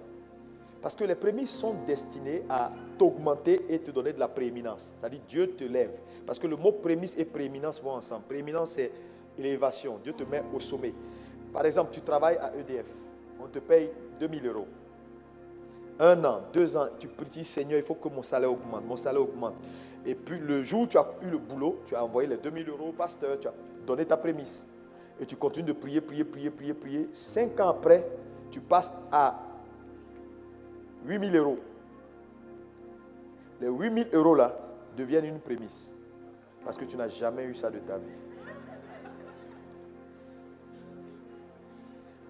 Parce que les prémices sont destinées à t'augmenter et te donner de la prééminence. C'est-à-dire Dieu te lève. Parce que le mot prémisse et prééminence vont ensemble. Prééminence, c'est élévation. Dieu te met au sommet. Par exemple, tu travailles à EDF. On te paye 2000 euros. 1 an, 2 ans, tu dis Seigneur, il faut que mon salaire augmente. Mon salaire augmente. Et puis le jour où tu as eu le boulot, tu as envoyé les 2000 euros au pasteur, tu as donné ta prémisse. Et tu continues de prier. 5 ans après, tu passes à 8000 euros. Les 8000 euros là deviennent une prémisse. Parce que tu n'as jamais eu ça de ta vie.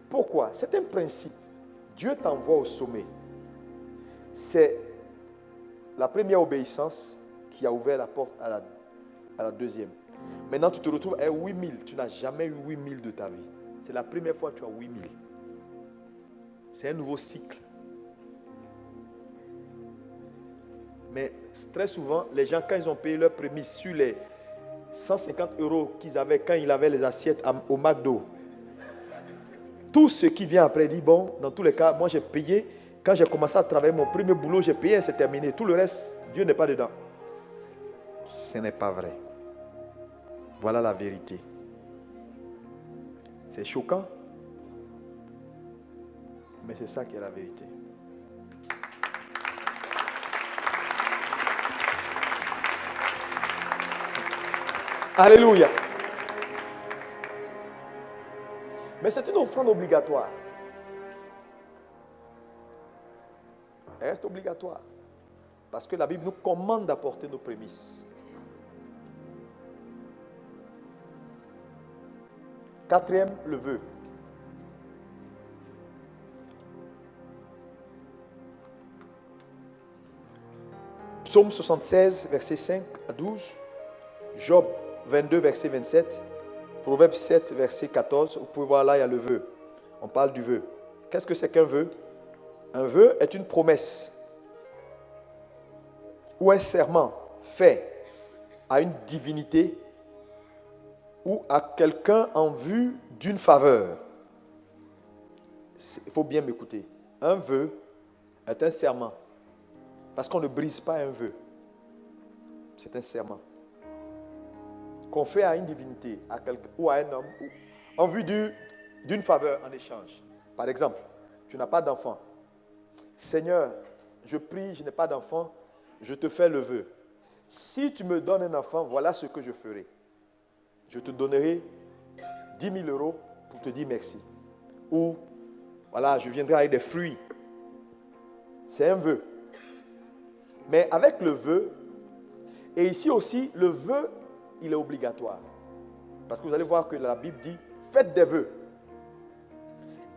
Pourquoi? C'est un principe. Dieu t'envoie au sommet. C'est la première obéissance qui a ouvert la porte à la deuxième. Maintenant, tu te retrouves à 8000. Tu n'as jamais eu 8000 de ta vie. C'est la première fois que tu as 8000. C'est un nouveau cycle. Mais très souvent, les gens, quand ils ont payé leur prémisse sur les 150 euros qu'ils avaient quand ils avaient les assiettes au McDo, tout ce qui vient après dit, bon, dans tous les cas, moi j'ai payé. Quand j'ai commencé à travailler mon premier boulot, j'ai payé, c'est terminé. Tout le reste, Dieu n'est pas dedans. Ce n'est pas vrai. Voilà la vérité. C'est choquant, mais c'est ça qui est la vérité. Alléluia. Mais c'est une offrande obligatoire. Elle reste obligatoire. Parce que la Bible nous commande d'apporter nos prémices. 4e, le vœu. Psaume 76, versets 5 à 12. Job 22, verset 27. Proverbe 7, verset 14. Vous pouvez voir là, il y a le vœu. On parle du vœu. Qu'est-ce que c'est qu'un vœu? Un vœu est une promesse ou un serment fait à une divinité ou à quelqu'un en vue d'une faveur. Il faut bien m'écouter. Un vœu est un serment. Parce qu'on ne brise pas un vœu. C'est un serment qu'on fait à une divinité, à quelqu'un ou à un homme, en vue d'une faveur en échange. Par exemple, tu n'as pas d'enfant. Seigneur, je prie, je n'ai pas d'enfant, je te fais le vœu. Si tu me donnes un enfant, voilà ce que je ferai. Je te donnerai 10 000 euros pour te dire merci. Ou, voilà, je viendrai avec des fruits. C'est un vœu. Mais avec le vœu, et ici aussi, le vœu, il est obligatoire. Parce que vous allez voir que la Bible dit, faites des vœux.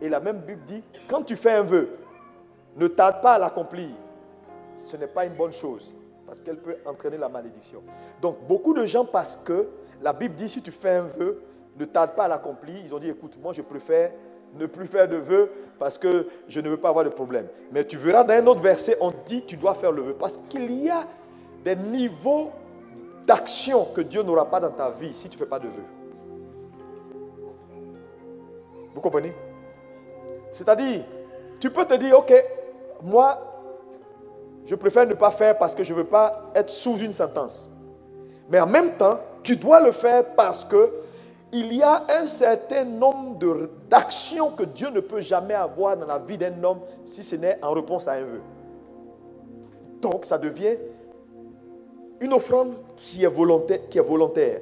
Et la même Bible dit, quand tu fais un vœu, ne tarde pas à l'accomplir. Ce n'est pas une bonne chose. Parce qu'elle peut entraîner la malédiction. Donc, beaucoup de gens, parce que la Bible dit, si tu fais un vœu, ne tarde pas à l'accomplir. Ils ont dit, écoute, moi je préfère ne plus faire de vœu parce que je ne veux pas avoir de problème. Mais tu verras dans un autre verset, on dit, tu dois faire le vœu. Parce qu'il y a des niveaux d'action que Dieu n'aura pas dans ta vie si tu ne fais pas de vœu. Vous comprenez? C'est-à-dire, Tu peux te dire, ok, moi, je préfère ne pas faire parce que je ne veux pas être sous une sentence. Mais en même temps, tu dois le faire parce que il y a un certain nombre d'actions que Dieu ne peut jamais avoir dans la vie d'un homme si ce n'est en réponse à un vœu. Donc, ça devient une offrande qui est volontaire.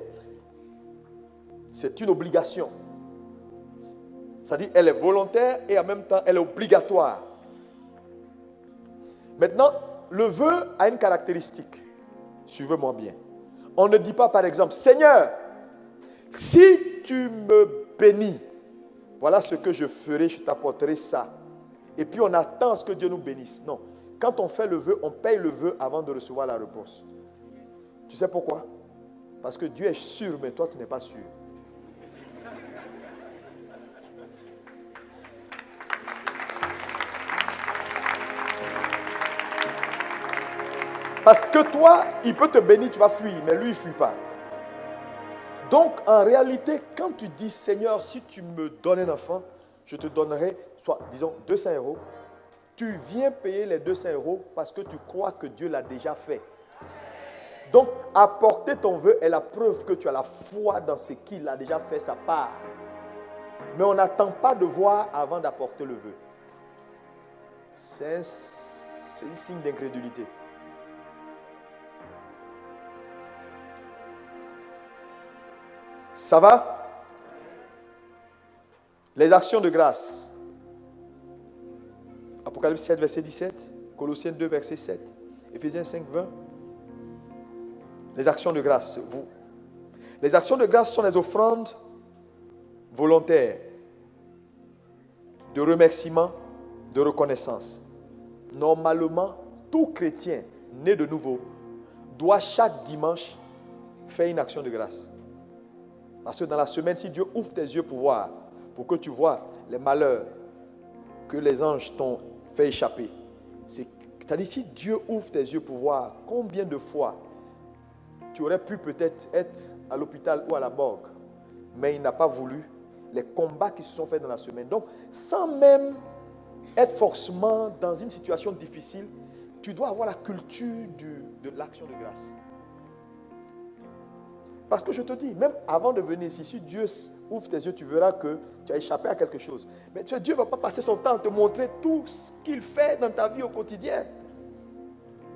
C'est une obligation. C'est-à-dire, elle est volontaire et en même temps, elle est obligatoire. Maintenant, le vœu a une caractéristique. Suivez-moi bien. On ne dit pas, par exemple, Seigneur, si tu me bénis, voilà ce que je ferai, je t'apporterai ça. Et puis on attend à ce que Dieu nous bénisse. Non. Quand on fait le vœu, on paye le vœu avant de recevoir la réponse. Tu sais pourquoi? Parce que Dieu est sûr, mais toi tu n'es pas sûr. Parce que toi, il peut te bénir, tu vas fuir, mais lui, il ne fuit pas. Donc, en réalité, quand tu dis, Seigneur, si tu me donnes un enfant, je te donnerai, soit, disons, 200 €. Tu viens payer les 200 € parce que tu crois que Dieu l'a déjà fait. Donc, apporter ton vœu est la preuve que tu as la foi dans ce qu'il a déjà fait sa part. Mais on n'attend pas de voir avant d'apporter le vœu. C'est un signe d'incrédulité. Ça va? Les actions de grâce. Apocalypse 7, verset 17. Colossiens 2, verset 7. Éphésiens 5, 20. Les actions de grâce. Les actions de grâce sont les offrandes volontaires de remerciement, de reconnaissance. Normalement, tout chrétien né de nouveau doit chaque dimanche faire une action de grâce. Parce que dans la semaine, si Dieu ouvre tes yeux pour voir, pour que tu vois les malheurs que les anges t'ont fait échapper, c'est-à-dire si Dieu ouvre tes yeux pour voir combien de fois tu aurais pu peut-être être à l'hôpital ou à la morgue, mais il n'a pas voulu, les combats qui se sont faits dans la semaine. Donc, sans même être forcément dans une situation difficile, tu dois avoir la culture de l'action de grâce. Parce que je te dis, même avant de venir ici, si Dieu ouvre tes yeux, tu verras que tu as échappé à quelque chose. Mais Dieu ne va pas passer son temps à te montrer tout ce qu'il fait dans ta vie au quotidien.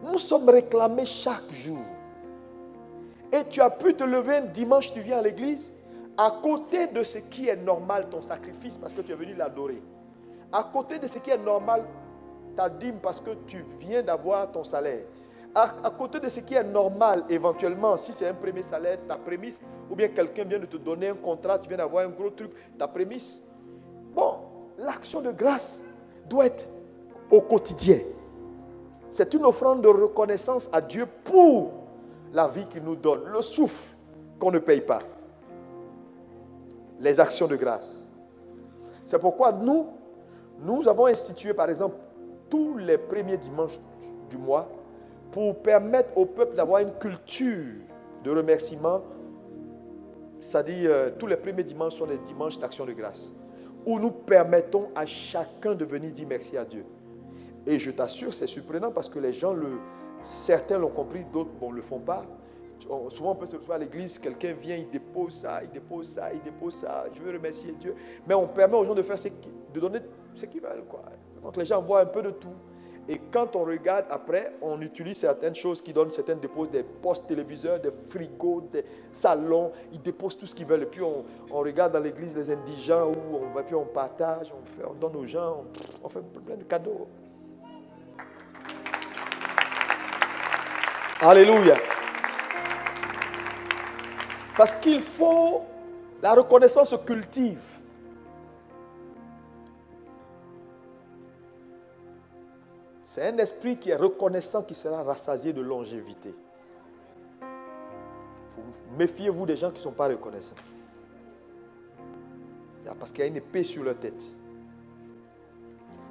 Nous sommes réclamés chaque jour. Et tu as pu te lever un dimanche, tu viens à l'église, à côté de ce qui est normal, ton sacrifice, parce que tu es venu l'adorer. À côté de ce qui est normal, ta dîme, parce que tu viens d'avoir ton salaire. À côté de ce qui est normal, éventuellement, si c'est un premier salaire, ta prémisse, ou bien quelqu'un vient de te donner un contrat, tu viens d'avoir un gros truc, ta prémisse. Bon, l'action de grâce doit être au quotidien. C'est une offrande de reconnaissance à Dieu pour la vie qu'il nous donne, le souffle qu'on ne paye pas. Les actions de grâce. C'est pourquoi nous avons institué, par exemple, tous les premiers dimanches du mois, pour permettre au peuple d'avoir une culture de remerciement, c'est-à-dire tous les premiers dimanches sont les dimanches d'action de grâce, où nous permettons à chacun de venir dire merci à Dieu. Et je t'assure, c'est surprenant parce que les gens, certains l'ont compris, d'autres ne le font pas. Souvent on peut se retrouver à l'église, quelqu'un vient, il dépose ça, il dépose ça, il dépose ça, je veux remercier Dieu. Mais on permet aux gens de faire de donner ce qu'ils veulent, quoi. Donc les gens voient un peu de tout. Et quand on regarde après, on utilise certaines choses qui donnent, certaines déposent des postes téléviseurs, des frigos, des salons, ils déposent tout ce qu'ils veulent. Et puis on regarde dans l'église les indigents, où on va, puis on partage, on donne aux gens, on fait plein de cadeaux. Alléluia. Parce qu'il faut, la reconnaissance se cultive. C'est un esprit qui est reconnaissant qui sera rassasié de longévité. Méfiez-vous des gens qui ne sont pas reconnaissants. Parce qu'il y a une épée sur leur tête.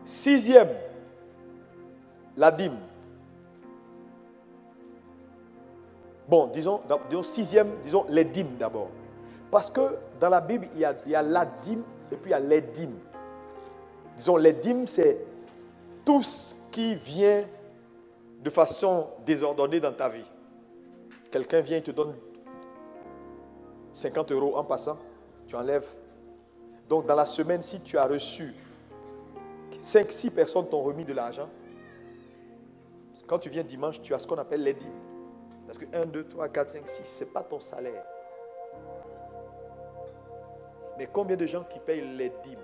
6e, la dîme. Bon, disons 6e, disons les dîmes d'abord. Parce que dans la Bible, il y a la dîme et puis il y a les dîmes. Disons, les dîmes, c'est tout ce qui vient de façon désordonnée dans ta vie. Quelqu'un vient et te donne 50 € en passant, tu enlèves. Donc dans la semaine, si tu as reçu 5-6 personnes t'ont remis de l'argent, quand tu viens dimanche, tu as ce qu'on appelle les dîmes. Parce que 1, 2, 3, 4, 5, 6, ce n'est pas ton salaire. Mais combien de gens qui payent les dîmes?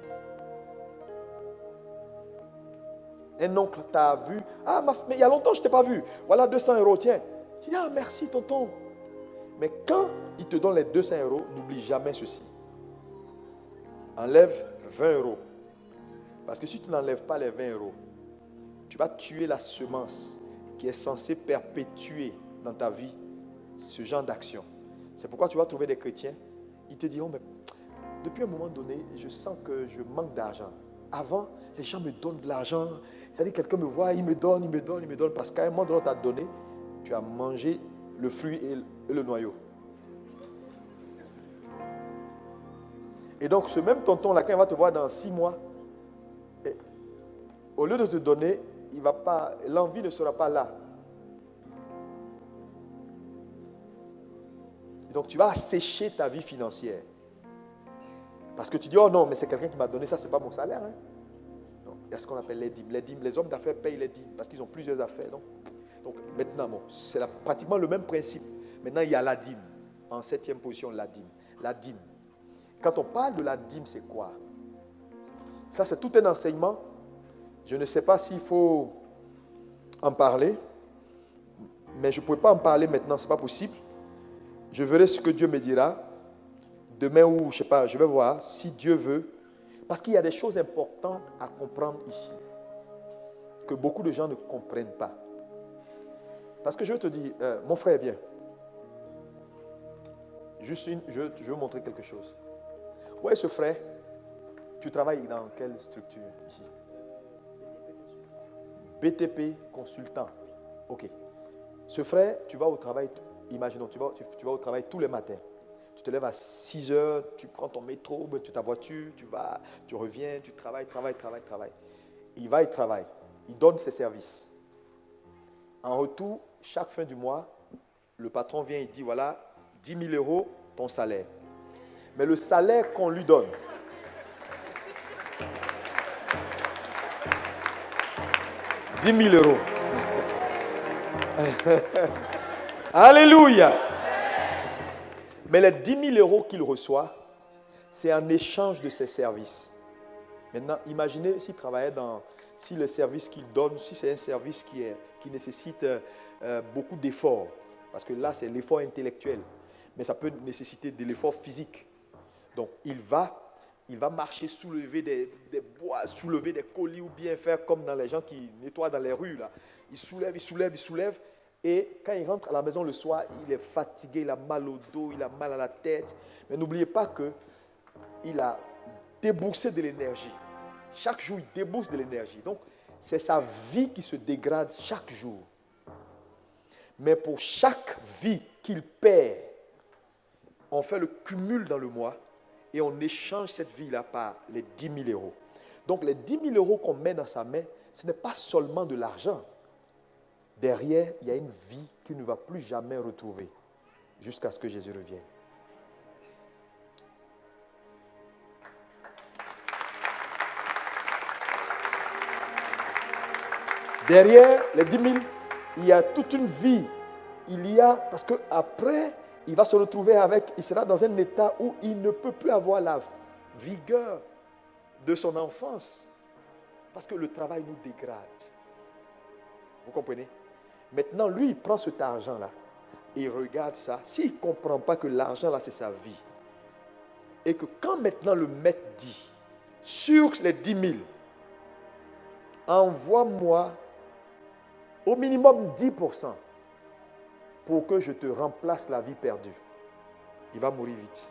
Un oncle t'a vu. Ah, mais il y a longtemps, je ne t'ai pas vu. Voilà 200 €, tiens. Tu dis, ah, merci, tonton. Mais quand il te donne les 200 €, n'oublie jamais ceci. Enlève 20 €. Parce que si tu n'enlèves pas les 20 €, tu vas tuer la semence qui est censée perpétuer dans ta vie ce genre d'action. C'est pourquoi tu vas trouver des chrétiens. Ils te diront, mais depuis un moment donné, je sens que je manque d'argent. Avant, les gens me donnent de l'argent. C'est-à-dire quelqu'un me voit, il me donne. Parce qu'à un moment donné, on t'a donné, tu as mangé le fruit et le noyau. Et donc, ce même tonton-là, quand il va te voir dans 6 mois, au lieu de te donner, l'envie ne sera pas là. Et donc, tu vas assécher ta vie financière. Parce que tu dis, oh non, mais c'est quelqu'un qui m'a donné ça, ce n'est pas mon salaire. Hein? Non, il y a ce qu'on appelle les dîmes. Les dîmes, les hommes d'affaires payent les dîmes parce qu'ils ont plusieurs affaires. Donc maintenant, c'est pratiquement le même principe. Maintenant, il y a la dîme. En 7e position, la dîme. La dîme. Quand on parle de la dîme, c'est quoi? Ça, c'est tout un enseignement. Je ne sais pas s'il faut en parler, mais je ne pourrais pas en parler maintenant, ce n'est pas possible. Je verrai ce que Dieu me dira. Demain ou, je ne sais pas, je vais voir si Dieu veut. Parce qu'il y a des choses importantes à comprendre ici, que beaucoup de gens ne comprennent pas. Parce que je te dis, mon frère, viens. Je veux montrer quelque chose. Où est ce frère? Tu travailles dans quelle structure ici? BTP consultant. Ok. Ce frère, tu vas au travail, imaginons, tu vas au travail tous les matins. Tu te lèves à 6 heures, tu prends ton métro, tu as ta voiture, tu reviens, tu travailles. Il va, il travaille. Il donne ses services. En retour, chaque fin du mois, le patron vient et dit, voilà, 10 000 € ton salaire. Mais le salaire qu'on lui donne, « 10 000 €. Alléluia. Mais les 10 000 € qu'il reçoit, c'est en échange de ses services. Maintenant, imaginez s'il travaillait si le service qu'il donne, si c'est un service qui nécessite beaucoup d'efforts. Parce que là, c'est l'effort intellectuel. Mais ça peut nécessiter de l'effort physique. Donc, il va marcher, soulever des bois, soulever des colis ou bien faire comme dans les gens qui nettoient dans les rues. Là. Il soulève. Et quand il rentre à la maison le soir, il est fatigué, il a mal au dos, il a mal à la tête. Mais n'oubliez pas qu'il a déboursé de l'énergie. Chaque jour, il débourse de l'énergie. Donc, c'est sa vie qui se dégrade chaque jour. Mais pour chaque vie qu'il perd, on fait le cumul dans le mois et on échange cette vie-là par les 10 000 €. Donc, les 10 000 € qu'on met dans sa main, ce n'est pas seulement de l'argent. Derrière, il y a une vie qu'il ne va plus jamais retrouver jusqu'à ce que Jésus revienne. Derrière les 10 000, il y a toute une vie. Parce qu'après, il va se retrouver il sera dans un état où il ne peut plus avoir la vigueur de son enfance. Parce que le travail nous dégrade. Vous comprenez? Maintenant, lui, il prend cet argent-là et il regarde ça. S'il ne comprend pas que l'argent-là, c'est sa vie, et que quand maintenant le maître dit, sur les 10 000, envoie-moi au minimum 10% pour que je te remplace la vie perdue, il va mourir vite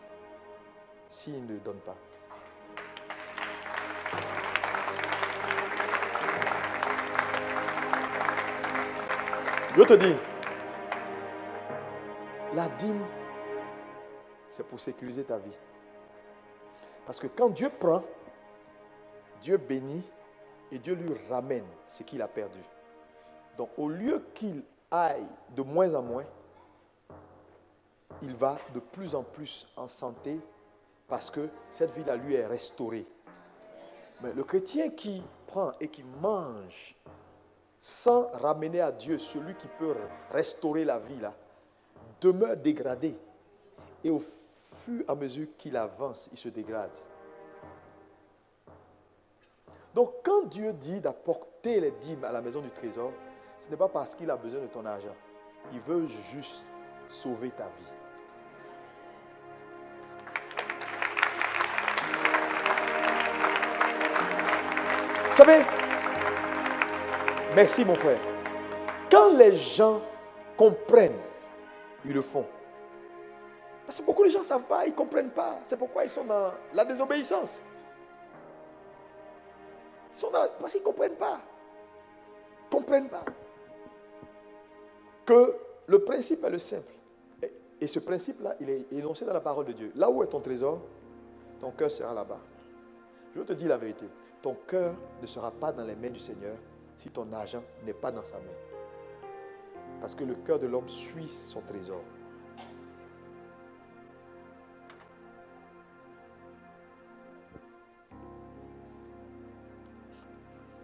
s'il ne donne pas. Je te dis, la dîme, c'est pour sécuriser ta vie. Parce que quand Dieu prend, Dieu bénit et Dieu lui ramène ce qu'il a perdu. Donc au lieu qu'il aille de moins en moins, il va de plus en plus en santé parce que cette vie-là lui est restaurée. Mais le chrétien qui prend et qui mange sans ramener à Dieu celui qui peut restaurer la vie là, demeure dégradé. Et au fur et à mesure qu'il avance, il se dégrade. Donc quand Dieu dit d'apporter les dîmes à la maison du trésor, ce n'est pas parce qu'il a besoin de ton argent. Il veut juste sauver ta vie. Vous savez, merci mon frère, quand les gens comprennent, ils le font. Parce que beaucoup de gens ne savent pas, ils ne comprennent pas. C'est pourquoi ils sont dans la désobéissance. Ils sont parce qu'ils ne comprennent pas. Ils ne comprennent pas. Que le principe est le simple. Et ce principe-là, il est énoncé dans la parole de Dieu. Là où est ton trésor, ton cœur sera là-bas. Je te dis la vérité. Ton cœur ne sera pas dans les mains du Seigneur si ton argent n'est pas dans sa main. Parce que le cœur de l'homme suit son trésor.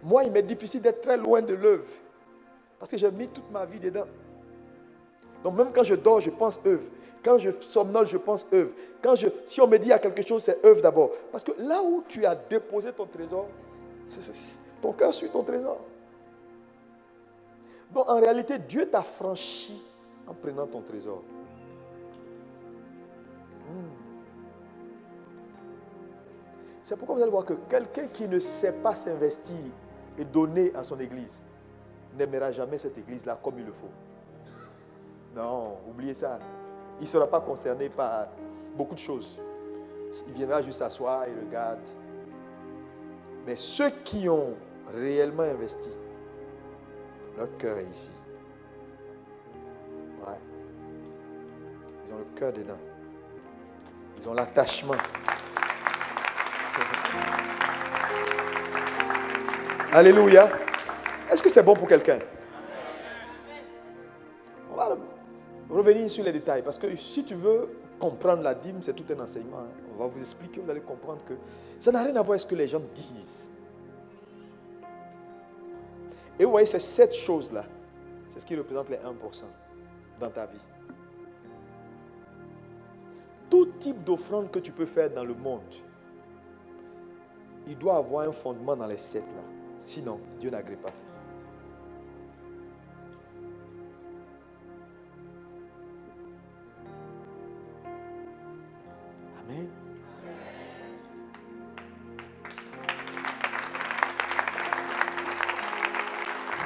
Moi, il m'est difficile d'être très loin de l'œuvre. Parce que j'ai mis toute ma vie dedans. Donc même quand je dors, je pense œuvre. Quand je somnole, je pense œuvre. Si on me dit il y a quelque chose, c'est œuvre d'abord. Parce que là où tu as déposé ton trésor, ton cœur suit ton trésor. Donc en réalité, Dieu t'a franchi en prenant ton trésor. C'est pourquoi vous allez voir que quelqu'un qui ne sait pas s'investir et donner à son église n'aimera jamais cette église-là comme il le faut. Non, oubliez ça. Il ne sera pas concerné par beaucoup de choses. Il viendra juste s'asseoir et regarde. Mais ceux qui ont réellement investi, leur cœur est ici. Ouais. Ils ont le cœur dedans. Ils ont l'attachement. Alléluia. Est-ce que c'est bon pour quelqu'un? On va revenir sur les détails. Parce que si tu veux comprendre la dîme, c'est tout un enseignement. On va vous expliquer, vous allez comprendre que ça n'a rien à voir avec ce que les gens disent. Et vous voyez, c'est cette chose-là. C'est ce qui représente les 1% dans ta vie. Tout type d'offrande que tu peux faire dans le monde, il doit avoir un fondement dans les 7 là. Sinon, Dieu n'agrée pas. Amen.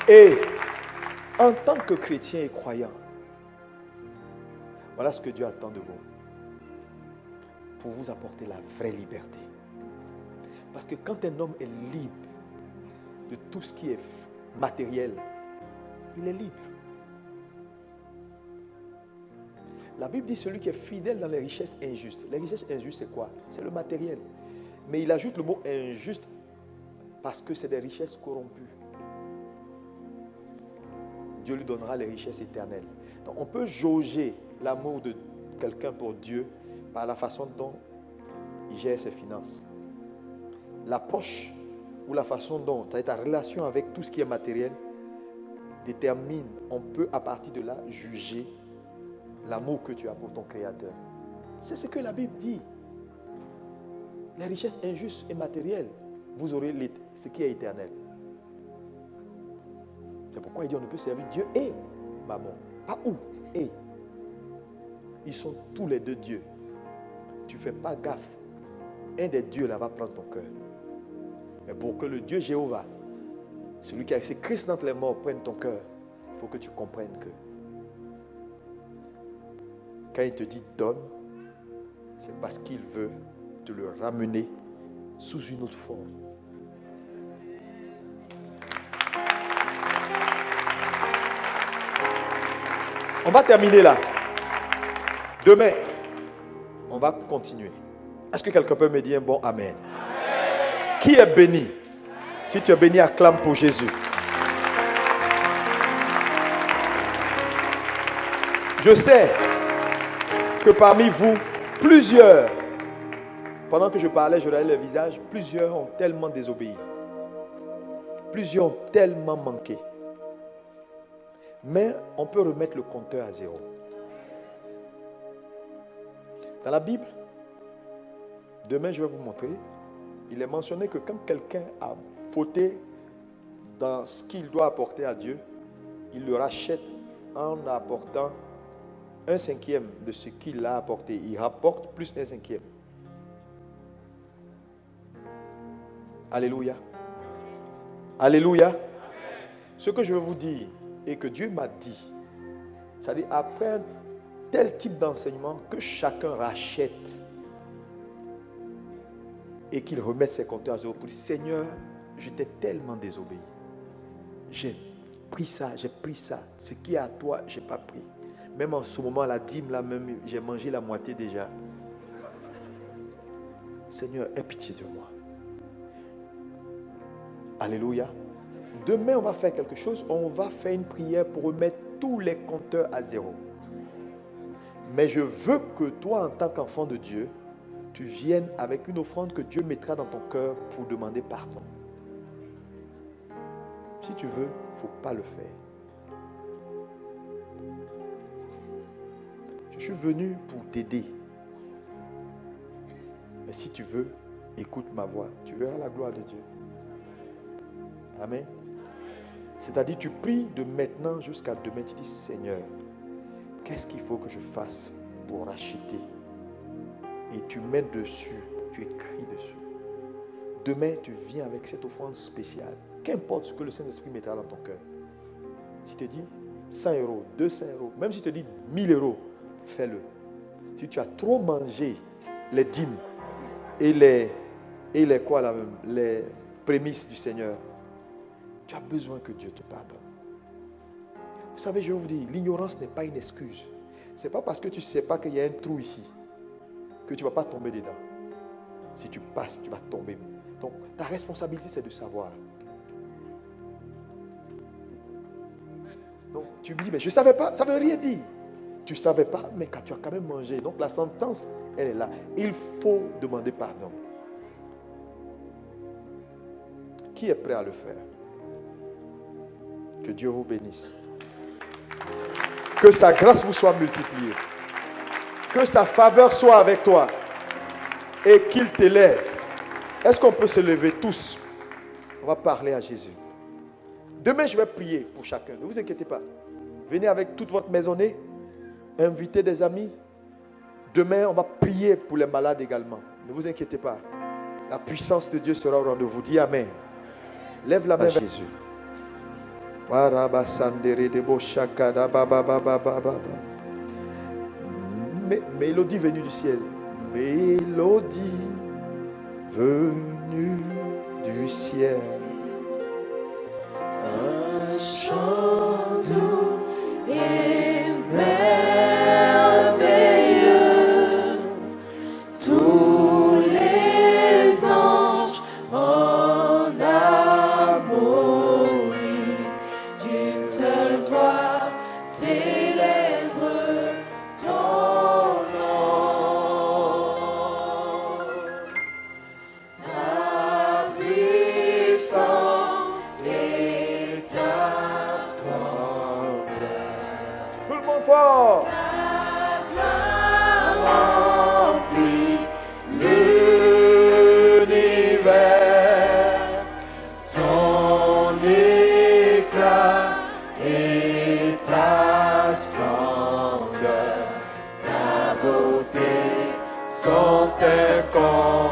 Et en tant que chrétien et croyant, voilà ce que Dieu attend de vous. Pour vous apporter la vraie liberté. Parce que quand un homme est libre de tout ce qui est matériel, il est libre. La Bible dit celui qui est fidèle dans les richesses injustes. Les richesses injustes, c'est quoi? C'est le matériel. Mais il ajoute le mot injuste parce que c'est des richesses corrompues. Dieu lui donnera les richesses éternelles. Donc on peut jauger l'amour de quelqu'un pour Dieu par la façon dont il gère ses finances. L'approche ou la façon dont ta relation avec tout ce qui est matériel détermine, on peut à partir de là juger l'amour que tu as pour ton Créateur. C'est ce que la Bible dit. Les richesses injustes et matérielles, vous aurez ce qui est éternel. C'est pourquoi il dit on ne peut servir Dieu et maman. Pas où et. Ils sont tous les deux dieux. Tu ne fais pas gaffe. Un des dieux là va prendre ton cœur. Mais pour que le Dieu Jéhovah, celui qui a laissé Christ d'entre les morts, prenne ton cœur, il faut que tu comprennes que quand il te dit donne, c'est parce qu'il veut te le ramener sous une autre forme. On va terminer là. Demain, on va continuer. Est-ce que quelqu'un peut me dire un bon amen? Qui est béni? Si tu es béni, acclame pour Jésus. Je sais que parmi vous, plusieurs, pendant que je parlais, je regardais le visage, plusieurs ont tellement désobéi. Plusieurs ont tellement manqué. Mais on peut remettre le compteur à zéro. Dans la Bible, demain je vais vous montrer, il est mentionné que quand quelqu'un a fauté dans ce qu'il doit apporter à Dieu, il le rachète en apportant 1/5 de ce qu'il a apporté. Il rapporte plus 1/5. Alléluia. Alléluia. Ce que je veux vous dire et que Dieu m'a dit, c'est-à-dire après un tel type d'enseignement, que chacun rachète et qu'il remette ses compteurs à zéro pour dire, Seigneur, j'étais tellement désobéi. J'ai pris ça, ce qui est à toi, je n'ai pas pris. Même en ce moment, la dîme, là même, j'ai mangé la moitié déjà. Seigneur, aie pitié de moi. Alléluia. Demain, on va faire quelque chose. On va faire une prière pour remettre tous les compteurs à zéro. Mais je veux que toi, en tant qu'enfant de Dieu, tu viennes avec une offrande que Dieu mettra dans ton cœur pour demander pardon. Si tu veux, il ne faut pas le faire. Je suis venu pour t'aider. Mais si tu veux, écoute ma voix. Tu verras la gloire de Dieu. Amen. C'est-à-dire, tu pries de maintenant jusqu'à demain. Tu dis, Seigneur, qu'est-ce qu'il faut que je fasse pour racheter? Et tu mets dessus, tu écris dessus. Demain, tu viens avec cette offrande spéciale. Qu'importe ce que le Saint-Esprit mettra dans ton cœur. Si tu te dis 100 euros, 200 euros, même si tu te dis 1000 euros, fais-le. Si tu as trop mangé les dîmes et les prémices du Seigneur, tu as besoin que Dieu te pardonne. Vous savez, je vais vous dire, l'ignorance n'est pas une excuse. Ce n'est pas parce que tu ne sais pas qu'il y a un trou ici que tu ne vas pas tomber dedans. Si tu passes, tu vas tomber. Donc, ta responsabilité, c'est de savoir. Donc, tu me dis, mais je ne savais pas, ça ne veut rien dire. Tu ne savais pas, mais quand tu as quand même mangé. Donc, la sentence, elle est là. Il faut demander pardon. Qui est prêt à le faire? Que Dieu vous bénisse. Que sa grâce vous soit multipliée. Que sa faveur soit avec toi. Et qu'il t'élève. Est-ce qu'on peut se lever tous? On va parler à Jésus. Demain, je vais prier pour chacun. Ne vous inquiétez pas. Venez avec toute votre maisonnée. Invitez des amis. Demain, on va prier pour les malades également. Ne vous inquiétez pas. La puissance de Dieu sera au rendez-vous. Dis Amen. Lève la main vers Jésus. Mélodie venue du ciel. Mélodie venue du ciel. Un chant doux et merveilleux. Tous les anges en harmonie d'une seule voix célèbrent ton nom. Ta puissance et ta splendeur. Tout le monde fort. Ta gloire remplit l'univers. Ton éclat et ta splendeur, ta beauté sont incomparables.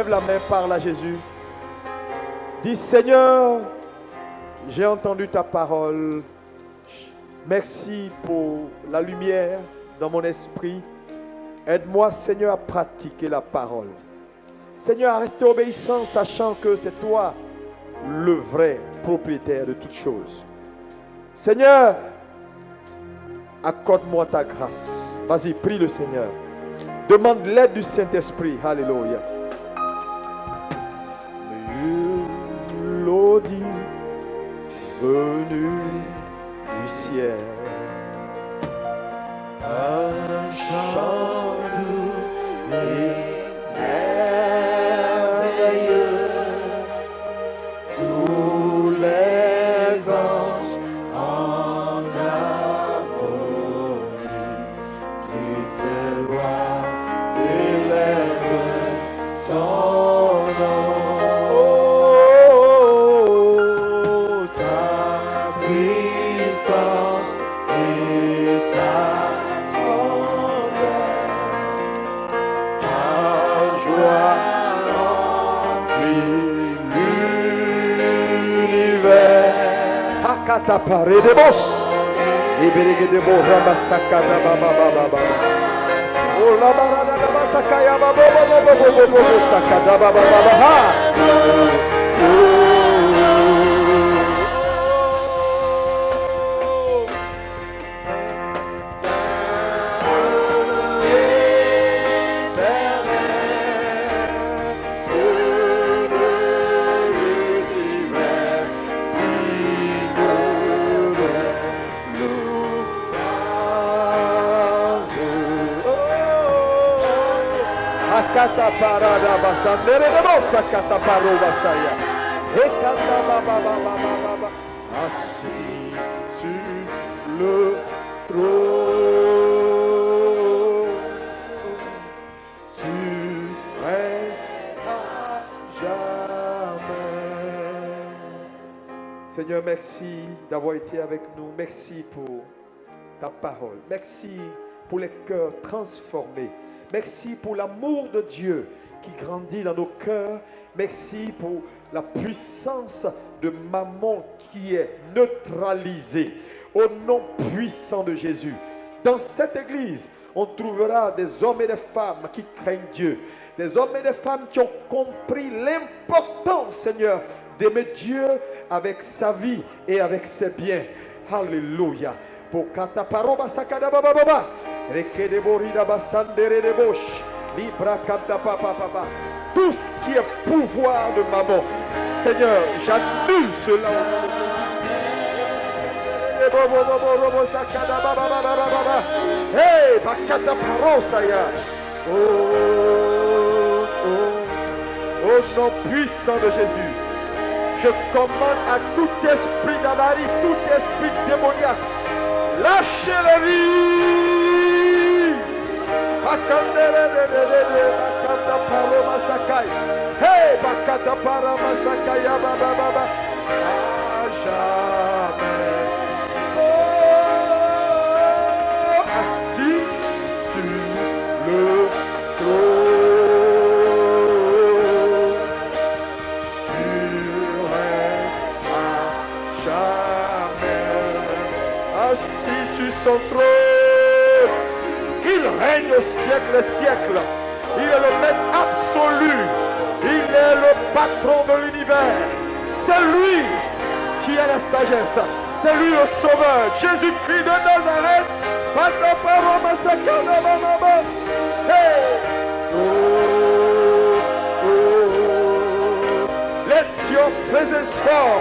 Lève la main, parle à Jésus. Dis, Seigneur, j'ai entendu ta parole. Merci pour la lumière dans mon esprit. Aide-moi, Seigneur, à pratiquer la parole. Seigneur, à rester obéissant, sachant que c'est toi le vrai propriétaire de toutes choses. Seigneur, accorde-moi ta grâce. Vas-y, prie le Seigneur. Demande l'aide du Saint-Esprit. Alléluia. Mélodie venue du ciel. Un chant doux et merveilleux. Tous les anges en harmonie. Toutes ces voix célèbrent son nom. Oh, sa puissance et ta splendeur, ta joie remplit l'univers. Hakata pare de bos, ibirige de bo ramasaka da baba baba. Oh la barada da basaka ya baba baba sakada baba baba ha. Kata parada basandere de bossa kata paro basaya. Ekata baba baba baba. Assis sur le trône, tu règnes à jamais. Seigneur, merci d'avoir été avec nous. Merci pour ta parole. Merci pour les cœurs transformés. Merci pour l'amour de Dieu qui grandit dans nos cœurs. Merci pour la puissance de Maman qui est neutralisée. Au nom puissant de Jésus. Dans cette église, on trouvera des hommes et des femmes qui craignent Dieu. Des hommes et des femmes qui ont compris l'importance, Seigneur, d'aimer Dieu avec sa vie et avec ses biens. Alléluia. Pour kataparoba sakada baba baba. Rekede borida basandere de bosh. Libra kata papa papa. Tout ce qui est pouvoir de Maman, Seigneur, j'annule cela au nom de Jésus. Hey, bakata parosaya. Au nom puissant de Jésus, je commande à tout esprit d'avarie, tout esprit démoniaque, lâchez la vie. Hey, bakata para masakaya baba baba. À jamais. Oh, assis sur le trône, tu règnes à jamais. Assis sur son trône. Il règne au siècle des siècles. Il est le maître absolu. Il est le patron de l'univers. C'est lui qui a la sagesse. C'est lui le sauveur. Jésus-Christ de Nazareth. Hey! Let your presence fall.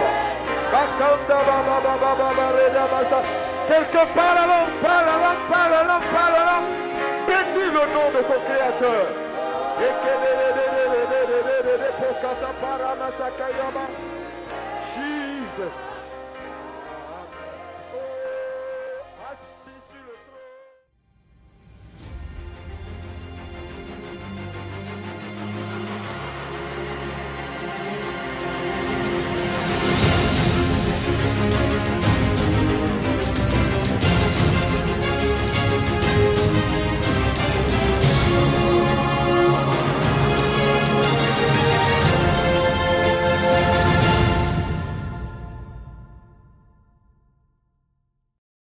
Quelqu'un parle à l'homme, parle à l'homme, parle à l'homme, parle à l'homme. Bénis le nom de ton Créateur. Jesus.